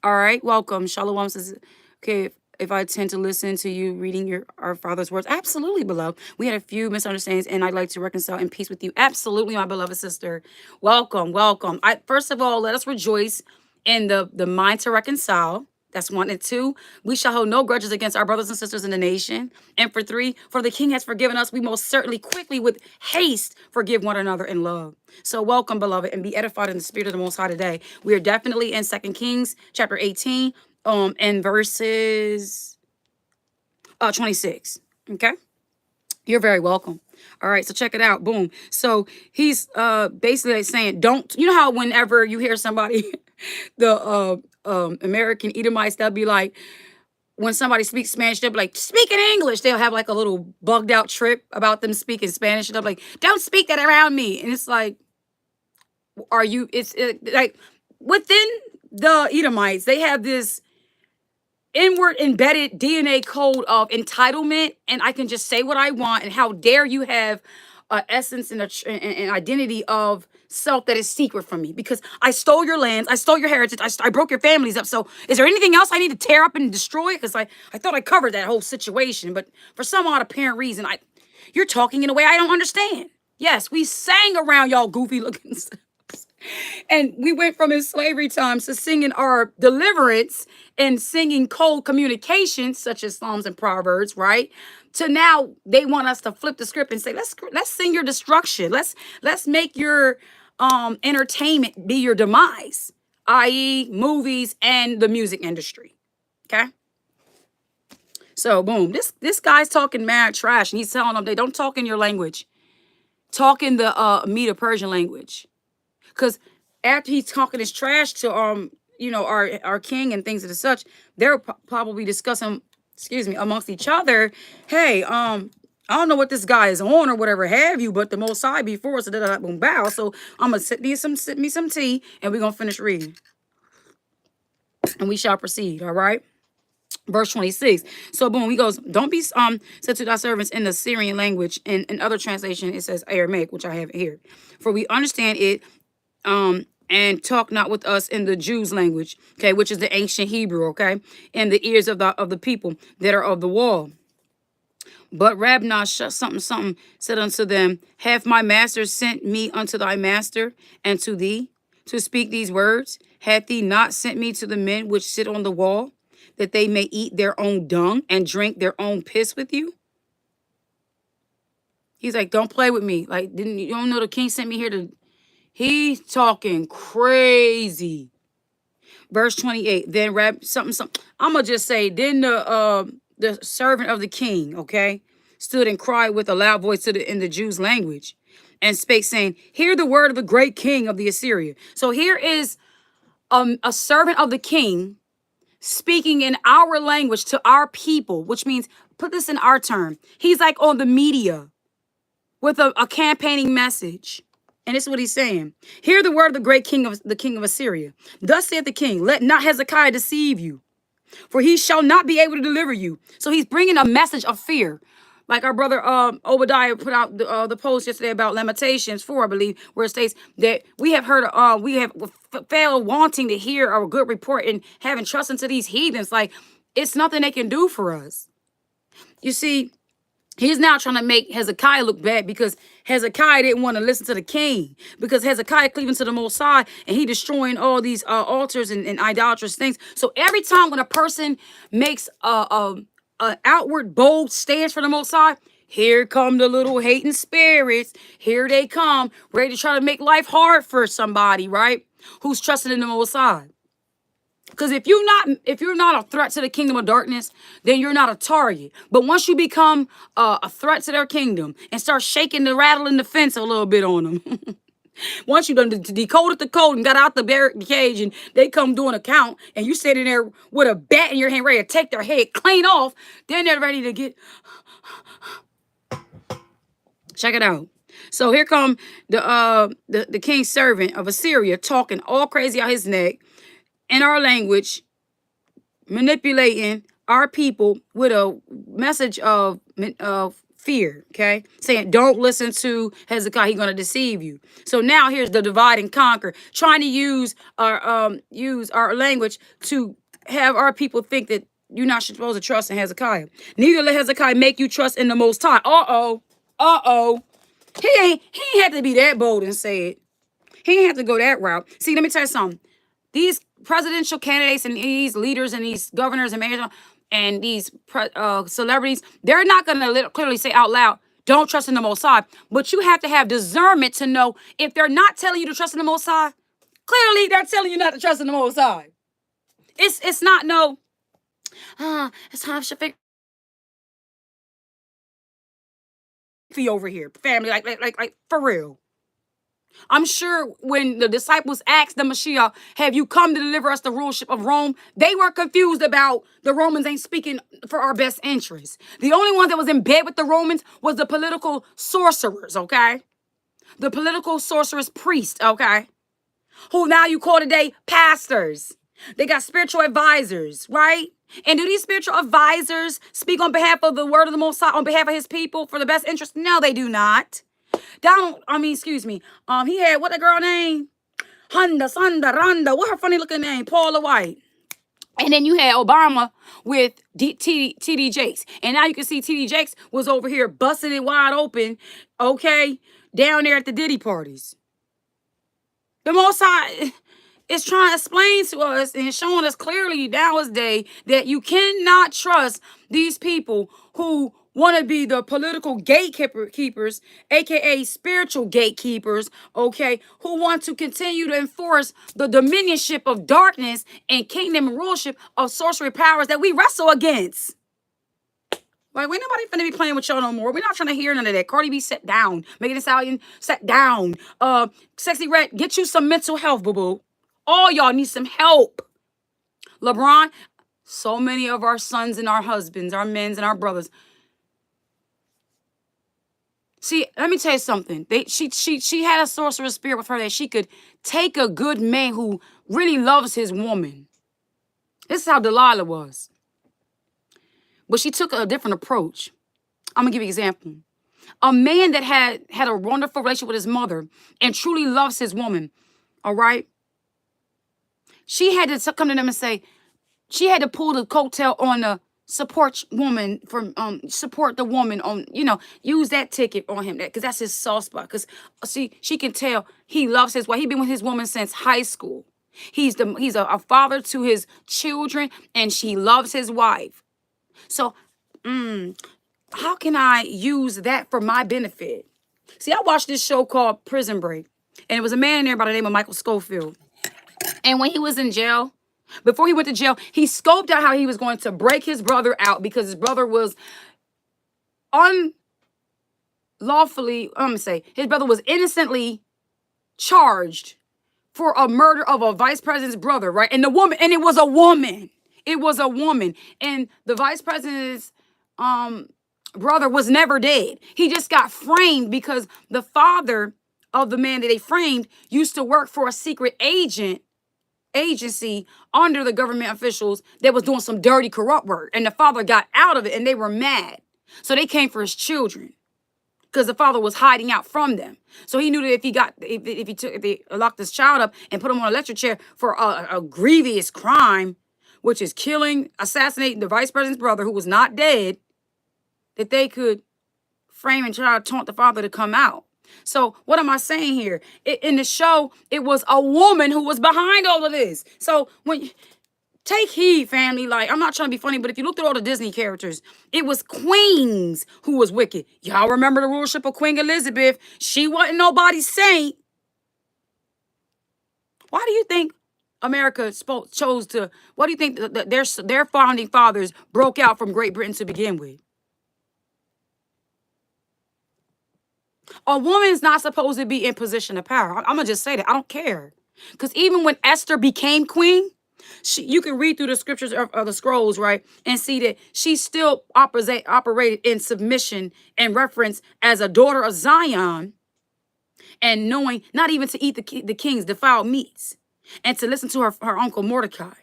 All right, welcome. Shalom says, okay, if I tend to listen to you reading our Father's words, absolutely, beloved. We had a few misunderstandings, and I'd like to reconcile in peace with you. Absolutely, my beloved sister. Welcome, welcome. First of all, let us rejoice in the mind to reconcile. That's 1. And 2, we shall hold no grudges against our brothers and sisters in the nation. And for 3, for the King has forgiven us, we most certainly quickly with haste forgive one another in love. So welcome, beloved, and be edified in the spirit of the Most High today. We are definitely in 2 Kings chapter 18. And verses 26. Okay, you're very welcome. All right, so check it out. Boom. So he's basically saying, don't, you know how whenever you hear somebody, the American Edomites, they'll be like, when somebody speaks Spanish, they'll be like, speak in English. They'll have like a little bugged out trip about them speaking Spanish. And they'll be like, don't speak that around me. And it's like, like within the Edomites, they have this inward embedded DNA code of entitlement, and I can just say what I want, and how dare you have an essence and an identity of self that is secret from me because I stole your lands, I stole your heritage, I broke your families up. So is there anything else I need to tear up and destroy? Because I thought I covered that whole situation, but for some odd apparent reason, you're talking in a way I don't understand. Yes, we sang around y'all goofy looking stuff. And we went from in slavery times to singing our deliverance and singing cold communications, such as Psalms and Proverbs, right? To now they want us to flip the script and say, let's sing your destruction. Let's make your entertainment be your demise, i.e. movies and the music industry. Okay. So boom, this guy's talking mad trash, and he's telling them they don't talk in your language. Talk in the Medo-Persian language. Because after he's talking his trash to our king and things of the such, they're probably discussing, amongst each other. Hey, I don't know what this guy is on or whatever have you, but the Most High before us, boom, bow. So I'm gonna sip me some tea, and we're gonna finish reading, and we shall proceed. All right. Verse 26. So boom, he goes, don't be said to thy servants in the Syrian language. In other translation, it says Aramaic, which I have here. For we understand it. And talk not with us in the Jews' language, okay, which is the ancient Hebrew, okay, in the ears of the people that are of the wall. But Rabnah something said unto them, hath my master sent me unto thy master and to thee to speak these words? Hath he not sent me to the men which sit on the wall, that they may eat their own dung and drink their own piss with you? He's like, don't play with me. Like, you don't know the king sent me here to... He's talking crazy. Verse 28. Then something. I'm gonna just say. Then the servant of the king, okay, stood and cried with a loud voice in the Jews' language, and spake, saying, hear the word of the great king of the Assyria. So here is a servant of the king speaking in our language to our people, which means, put this in our term. He's like on the media with a campaigning message. And this is what he's saying. Hear the word of the great king of Assyria. Thus saith the king, let not Hezekiah deceive you, for he shall not be able to deliver you. So he's bringing a message of fear. Like our brother Obadiah put out the post yesterday about Lamentations 4, I believe, where it states that we have heard, we have failed wanting to hear a good report and having trust into these heathens. Like, it's nothing they can do for us. You see, he's now trying to make Hezekiah look bad because Hezekiah didn't want to listen to the king, because Hezekiah cleaving to the Most High and he destroying all these altars and idolatrous things. So every time when a person makes an outward bold stance for the Most High, here come the little hating spirits. Here they come, ready to try to make life hard for somebody, right? Who's trusting in the Most High. Because if you're not a threat to the kingdom of darkness, then you're not a target. But once you become a threat to their kingdom and start shaking the rattling the fence a little bit on them, once you done decoded the code and got out the cage and they come doing a count and you sitting there with a bat in your hand ready to take their head clean off, then they're ready to get. Check it out. So here come the king's servant of Assyria talking all crazy out his neck in our language, manipulating our people with a message of fear, okay? Saying, don't listen to Hezekiah, he's going to deceive you. So now here's the divide and conquer, trying to use our language to have our people think that you're not supposed to trust in Hezekiah. Neither let Hezekiah make you trust in the Most High. He ain't had to be that bold and say it. He ain't have to go that route. See, let me tell you something. These presidential candidates and these leaders and these governors and mayors and these celebrities, they're not going to clearly say out loud, don't trust in the Most High. But you have to have discernment to know if they're not telling you to trust in the Most High, clearly they're telling you not to trust in the Most High. It's not no, it's time Shafiq over here, family, like for real. I'm sure when the disciples asked the Mashiach, have you come to deliver us the rulership of Rome? They were confused about the Romans ain't speaking for our best interests. The only one that was in bed with the Romans was the political sorcerers, okay? The political sorcerers priests, okay? Who now you call today pastors. They got spiritual advisors, right? And do these spiritual advisors speak on behalf of the word of the Most High, on behalf of his people for the best interest? No, they do not. He had what the girl name? Randa. What her funny looking name? Paula White. And then you had Obama with T.D. Jakes. And now you can see T.D. Jakes was over here busting it wide open, okay, down there at the Diddy parties. The Most High is trying to explain to us and showing us clearly now this day that you cannot trust these people who want to be the political gatekeepers, aka spiritual gatekeepers, okay, who want to continue to enforce the dominionship of darkness and kingdom and rulership of sorcery powers that we wrestle against. Like, we ain't nobody finna be playing with y'all no more. We're not trying to hear none of that. Cardi B, sit down. Megan Thee Stallion, sit down. Sexy Red, get you some mental health, boo-boo. All y'all need some help. LeBron, so many of our sons and our husbands, our men and our brothers. See, let me tell you something. She had a sorcerer's spirit with her that she could take a good man who really loves his woman. This is how Delilah was. But she took a different approach. I'm going to give you an example. A man that had a wonderful relationship with his mother and truly loves his woman, all right? She had to come to them and say, she had to pull the coattail on the support woman from support the woman on, use that ticket on him, because that's his soft spot. Because see, she can tell he loves his wife. He's been with his woman since high school. He's a father to his children, and she loves his wife. So, how can I use that for my benefit? See, I watched this show called Prison Break, and it was a man in there by the name of Michael Scofield. And when he was in jail, before he went to jail, he scoped out how he was going to break his brother out because his brother was unloving lawfully, I'm gonna say, his brother was innocently charged for a murder of a vice president's brother, right? And the woman, and it was a woman. It was a woman. And the vice president's brother was never dead. He just got framed because the father of the man that they framed used to work for a secret agency under the government officials that was doing some dirty, corrupt work. And the father got out of it and they were mad. So they came for his children because the father was hiding out from them. So he knew that if they locked this child up and put him on an electric chair for a grievous crime, which is assassinating the vice president's brother who was not dead, that they could frame and try to taunt the father to come out. So what am I saying here? In the show, it was a woman who was behind all of this. So take heed, family. Like, I'm not trying to be funny, but if you looked at all the Disney characters, it was queens who was wicked. Y'all remember the rulership of Queen Elizabeth? She wasn't nobody's saint. Why do you think America chose to? What do you think that their founding fathers broke out from Great Britain to begin with? A woman is not supposed to be in position of power. I'm gonna just say that. I don't care, because even when Esther became queen, you can read through the scriptures of the scrolls, right, and see that she still operated in submission and reference as a daughter of Zion, and knowing not even to eat the king's defiled meats, and to listen to her uncle Mordecai,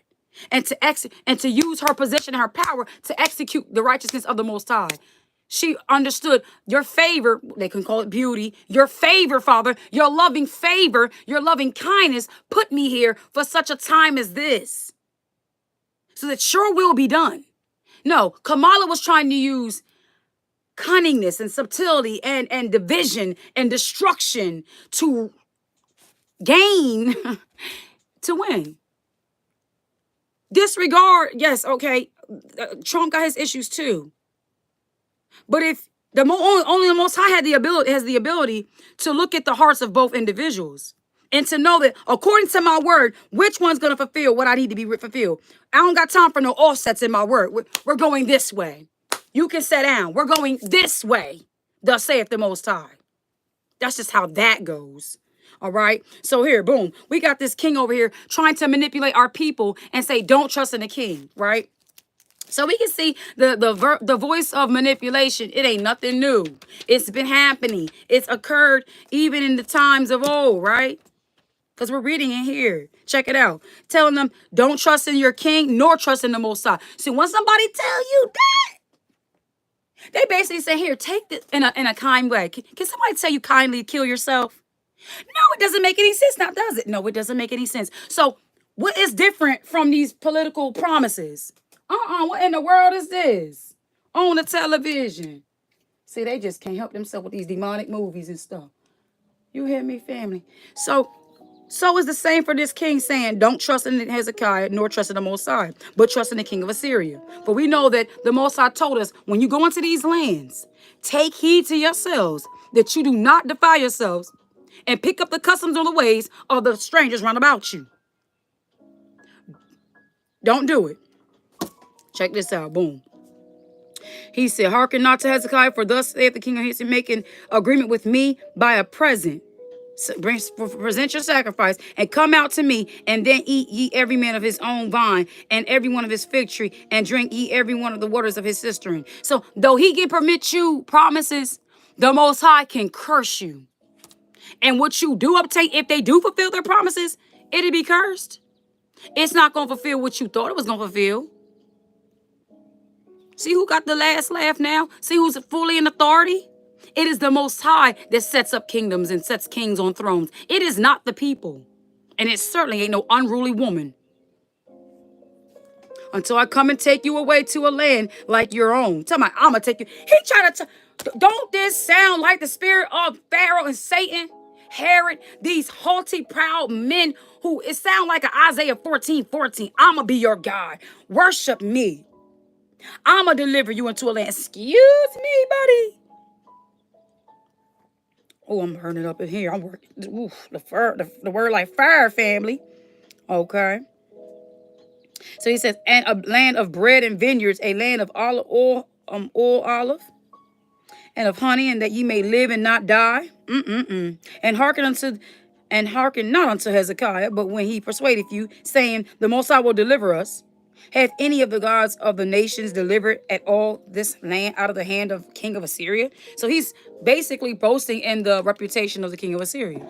and to use her position and her power to execute the righteousness of the Most High. She understood your favor, they can call it beauty, your favor, Father, your loving favor, your loving kindness put me here for such a time as this, so that your will be done. No, Kamala was trying to use cunningness and subtlety and division and destruction to gain, to win. Disregard, yes, okay, Trump got his issues too. But if only the Most High has the ability to look at the hearts of both individuals and to know that according to my word, which one's going to fulfill what I need to be fulfilled. I don't got time for no offsets in my word. We're going this way. You can sit down. We're going this way. Thus saith the Most High. That's just how that goes. All right. So here, boom, we got this king over here trying to manipulate our people and say, don't trust in the king. Right. So we can see the voice of manipulation. It ain't nothing new. It's been happening. It's occurred even in the times of old, right? Because we're reading it here. Check it out. Telling them, don't trust in your king, nor trust in the Most High. See, when somebody tell you that, they basically say, here, take this in a kind way. Can somebody tell you kindly kill yourself? No, it doesn't make any sense now, does it? No, it doesn't make any sense. So what is different from these political promises? What in the world is this? On the television. See, they just can't help themselves with these demonic movies and stuff. You hear me, family? So is the same for this king saying, don't trust in Hezekiah, nor trust in the Most High, but trust in the king of Assyria. For we know that the Most High told us, when you go into these lands, take heed to yourselves, that you do not defile yourselves, and pick up the customs or the ways of the strangers round about you. Don't do it. Check this out. Boom. He said, hearken not to Hezekiah, for thus saith the king of Assyria, make an agreement with me by a present. So present your sacrifice and come out to me, and then eat ye every man of his own vine and every one of his fig tree, and drink ye every one of the waters of his cistern. So though he can permit you promises, the Most High can curse you. And what you do obtain, if they do fulfill their promises, it'll be cursed. It's not going to fulfill what you thought it was going to fulfill. See who got the last laugh now? See who's fully in authority? It is the Most High that sets up kingdoms and sets kings on thrones. It is not the people. And it certainly ain't no unruly woman. Until I come and take you away to a land like your own. Tell me, I'm going to take you. He trying to, don't this sound like the spirit of Pharaoh and Satan? Herod, these haughty, proud men who, it sound like an Isaiah 14:14. I'm going to be your God. Worship me. I'm going to deliver you into a land. Excuse me, buddy. Oh, I'm burning up in here. I'm working. Oof, the word like fire, family. Okay. So he says, and a land of bread and vineyards, a land of olive, and of honey, and that ye may live and not die. And hearken not unto Hezekiah, but when he persuadeth you, saying, the Most High will deliver us. Hath any of the gods of the nations delivered at all this land out of the hand of king of Assyria? So he's basically boasting in the reputation of the king of Assyria.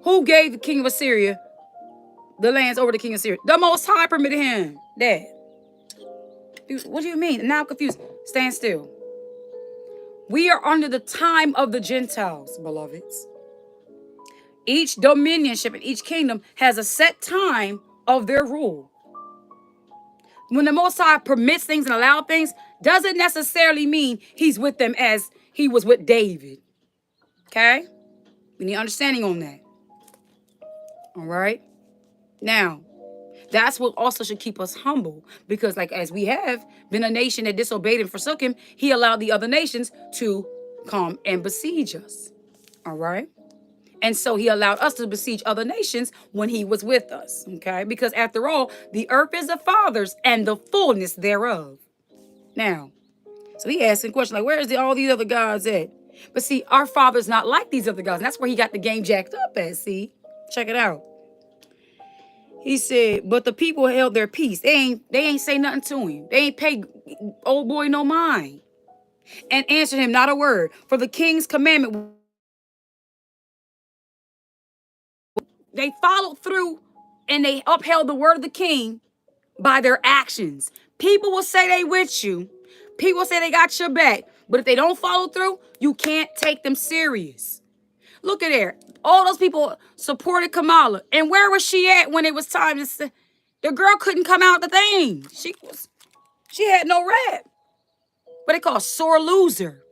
Who gave the king of Assyria the lands over the king of Assyria? The Most High permitted him. Dad. What do you mean? Now I'm confused. Stand still. We are under the time of the Gentiles, beloveds. Each dominionship and each kingdom has a set time of their rule. When the Most High permits things and allows things, doesn't necessarily mean he's with them as he was with David. Okay? We need understanding on that. All right? Now, that's what also should keep us humble, because like as we have been a nation that disobeyed and forsook him, he allowed the other nations to come and besiege us. All right? And so he allowed us to besiege other nations when he was with us, okay? Because after all, the earth is the Father's and the fullness thereof. Now, so he asking questions like, where is all these other gods at? But see, our Father's not like these other gods. And that's where he got the game jacked up at, see? Check it out. He said, but the people held their peace. They ain't say nothing to him. They ain't pay old boy no mind. And answered him not a word. For the king's commandment, they followed through and they upheld the word of the king by their actions. People will say they with you. People say they got your back. But if they don't follow through, you can't take them serious. Look at there. All those people supported Kamala. And where was she at when it was time to say? The girl couldn't come out the thing. She had no rep. What they call sore loser.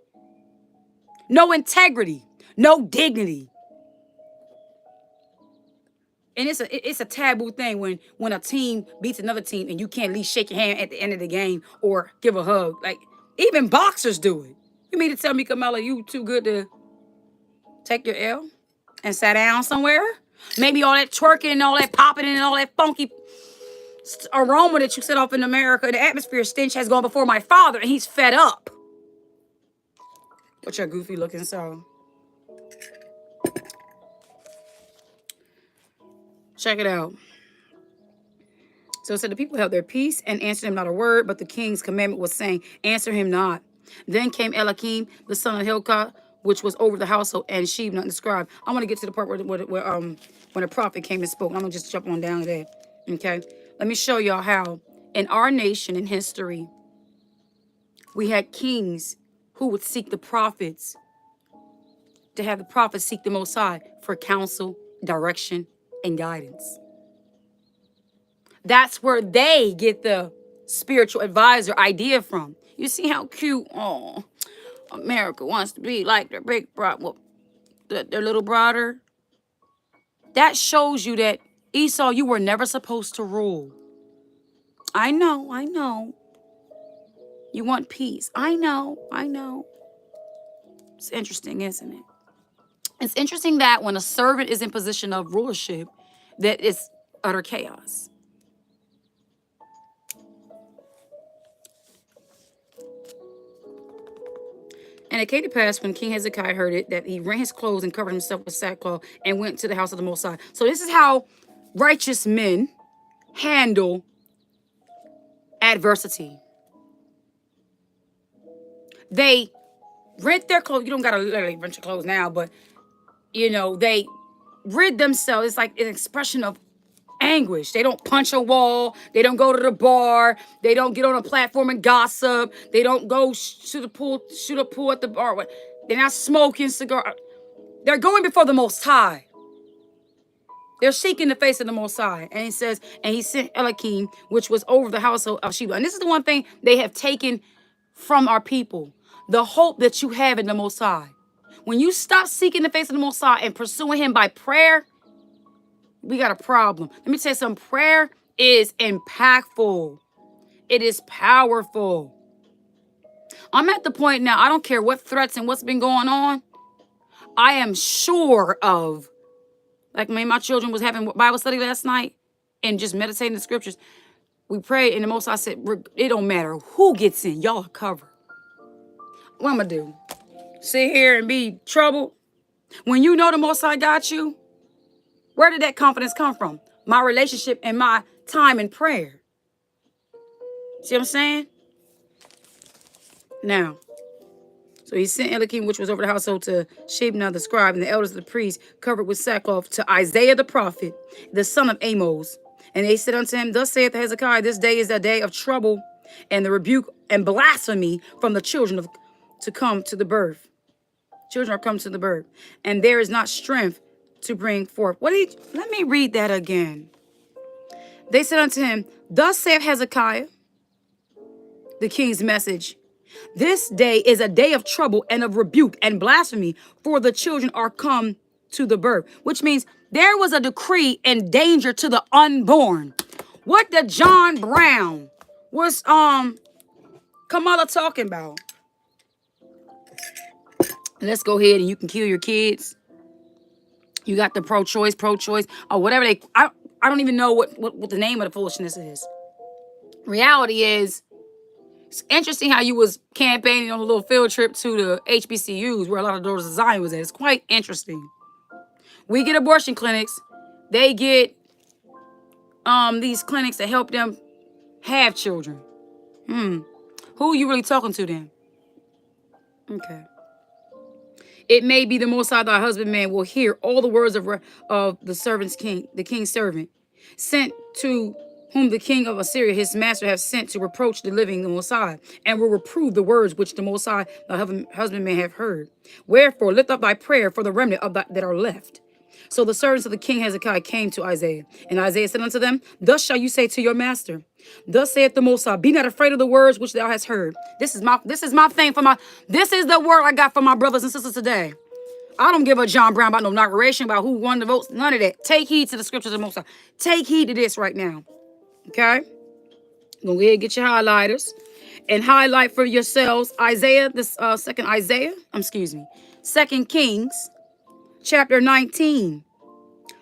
No integrity. No dignity. And it's a taboo thing when a team beats another team and you can't at least shake your hand at the end of the game or give a hug. Like, even boxers do it. You mean to tell me, Kamala, you too good to take your L and sit down somewhere? Maybe all that twerking and all that popping and all that funky aroma that you set off in America, the atmosphere stench has gone before my father and he's fed up. What's your goofy looking soul? Check it out. So it said the people held their peace and answered him not a word, but the king's commandment was saying, answer him not. Then came Eliakim, the son of Hilkiah, which was over the household, and Shebna the scribe. I want to get to the part where when a prophet came and spoke. I'm going to just jump on down there. Okay? Let me show y'all how in our nation in history, we had kings who would seek the prophets, to have the prophets seek the Most High for counsel, direction, and guidance. That's where they get the spiritual advisor idea from. You see how cute, oh, America wants to be like their big brother, well, their little brother. That shows you that, Esau, you were never supposed to rule. I know. You want peace. I know. It's interesting, isn't it? It's interesting that when a servant is in position of rulership, that it's utter chaos. And it came to pass when King Hezekiah heard it, that he rent his clothes and covered himself with sackcloth and went to the house of the Most High. So this is how righteous men handle adversity. They rent their clothes. You don't got to literally rent your clothes now, but, you know, they rid themselves. It's like an expression of anguish. They don't punch a wall. They don't go to the bar. They don't get on a platform and gossip. They don't go shoot a pool at the bar. They're not smoking cigar. They're going before the Most High. They're seeking the face of the Most High. And he says, and he sent Eliakim, which was over the household of Sheba. And this is the one thing they have taken from our people. The hope that you have in the Most High. When you stop seeking the face of the Most High and pursuing him by prayer, we got a problem. Let me tell you something. Prayer is impactful. It is powerful. I'm at the point now, I don't care what threats and what's been going on. I am sure of, like my children was having Bible study last night and just meditating the scriptures. We prayed and the Most High said, it don't matter who gets in, y'all are covered. What I'm going to do? sit here and be troubled. When you know the Most High got you, where did that confidence come from? My relationship and my time in prayer. See what I'm saying? Now, so he sent Eliakim, which was over the household, to Shebna the scribe and the elders of the priests, covered with sackcloth, to Isaiah the prophet, the son of Amos. And they said unto him, Thus saith Hezekiah, this day is a day of trouble and the rebuke and blasphemy from the children of to come to the birth. Children are come to the birth. And there is not strength to bring forth. Let me read that again. They said unto him, Thus saith Hezekiah, the king's message. This day is a day of trouble and of rebuke and blasphemy, for the children are come to the birth. Which means there was a decree and danger to the unborn. What did John Brown was Kamala talking about? Let's go ahead and you can kill your kids. You got the pro-choice, or whatever I don't even know what the name of the foolishness is. Reality is, it's interesting how you was campaigning on a little field trip to the HBCUs where a lot of Daughters of Zion was at. It's quite interesting. We get abortion clinics. They get these clinics that help them have children. Who are you really talking to then? Okay. It may be the Most High thy husbandman will hear all the words of the servant's king, the king's servant, sent to whom the king of Assyria, his master, have sent to reproach the living the Most High, and will reprove the words which the Most High thy husbandman have heard. Wherefore lift up thy prayer for the remnant of that are left. So the servants of the king Hezekiah came to Isaiah, and Isaiah said unto them, Thus shall you say to your master, Thus saith the Most High, be not afraid of the words which thou hast heard. This is my thing this is the word I got for my brothers and sisters today. I don't give a John Brown about no inauguration, about who won the votes, none of that. Take heed to the scriptures of the Most High. Take heed to this right now. Okay? Go ahead and get your highlighters and highlight for yourselves Isaiah, Second Kings, chapter 19,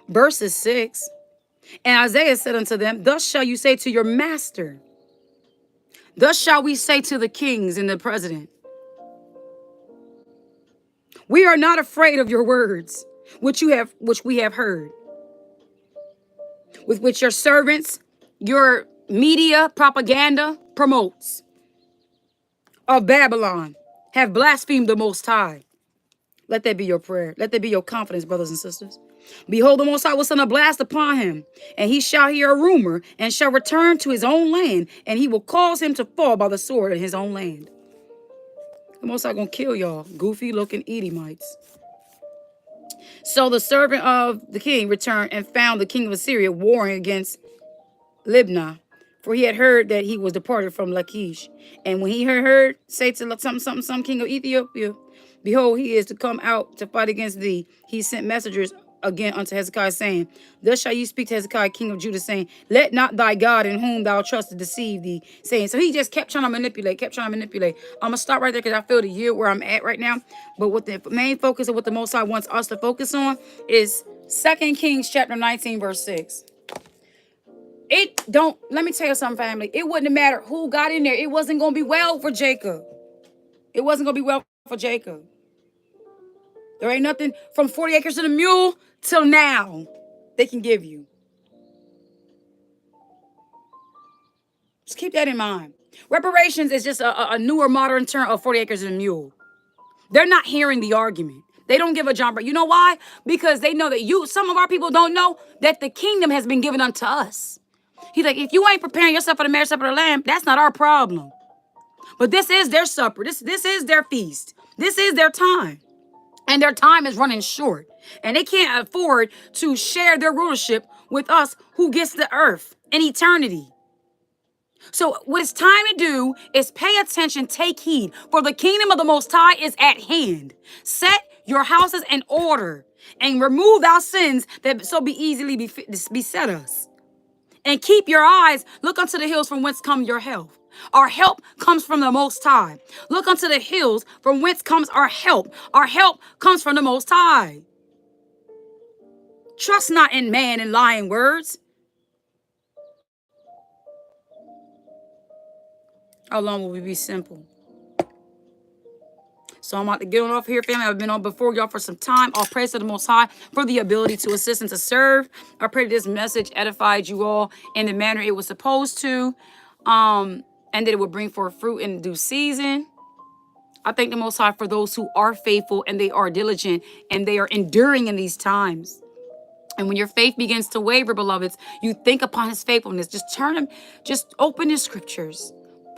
verses 6. And Isaiah said unto them, Thus shall you say to your master, thus shall we say to the kings and the president, we are not afraid of your words, which we have heard, with which your servants, your media propaganda promotes, of Babylon, have blasphemed the Most High. Let that be your prayer. Let that be your confidence, brothers and sisters. Behold, the Most High will send a blast upon him, and he shall hear a rumor, and shall return to his own land, and he will cause him to fall by the sword in his own land. The Most High gonna kill y'all, goofy-looking Edomites. So the servant of the king returned and found the king of Assyria warring against Libnah, for he had heard that he was departed from Lachish. And when he heard say to some king of Ethiopia, Behold, he is to come out to fight against thee, he sent messengers again unto Hezekiah, saying, Thus shall you speak to Hezekiah, king of Judah, saying, Let not thy God in whom thou trustest deceive thee. Saying, so he just kept trying to manipulate. I'm going to stop right there because I feel the year where I'm at right now. But what the main focus of what the Most High wants us to focus on is 2 Kings chapter 19, verse 6. Let me tell you something, family. It wouldn't have mattered who got in there. It wasn't going to be well for Jacob. It wasn't going to be well for Jacob. There ain't nothing from 40 acres to the mule till now they can give you. Just keep that in mind. Reparations is just a newer modern term of 40 acres and a mule. They're not hearing the argument. They don't give a John Brown. You know why? Because they know that some of our people don't know that the kingdom has been given unto us. He's like, if you ain't preparing yourself for the marriage supper of the Lamb, that's not our problem. But this is their supper. This is their feast. This is their time. And their time is running short. And they can't afford to share their rulership with us who gets the earth and eternity. So what it's time to do is pay attention, take heed, for the kingdom of the Most High is at hand. Set your houses in order and remove our sins that so be easily beset us. And keep your eyes, look unto the hills from whence come your help. Our help comes from the Most High. Look unto the hills from whence comes our help. Our help comes from the Most High. Trust not in man and lying words. How long will we be simple? So I'm about to get on off here, family. I've been on before y'all for some time. All praise to the Most High for the ability to assist and to serve. I pray that this message edified you all in the manner it was supposed to, and that it would bring forth fruit in due season. I thank the Most High for those who are faithful and they are diligent and they are enduring in these times. And when your faith begins to waver, beloveds, you think upon his faithfulness. Just open the scriptures.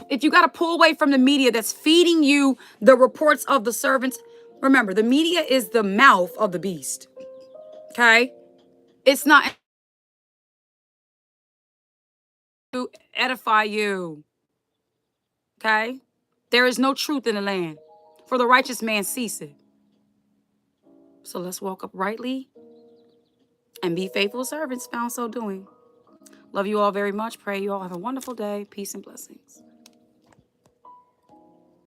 If you got to pull away from the media that's feeding you the reports of the servants, remember, the media is the mouth of the beast. Okay? It's not to edify you. Okay? There is no truth in the land, for the righteous man ceaseth. So let's walk uprightly and be faithful servants found so doing. Love you all very much. Pray you all have a wonderful day. Peace and blessings.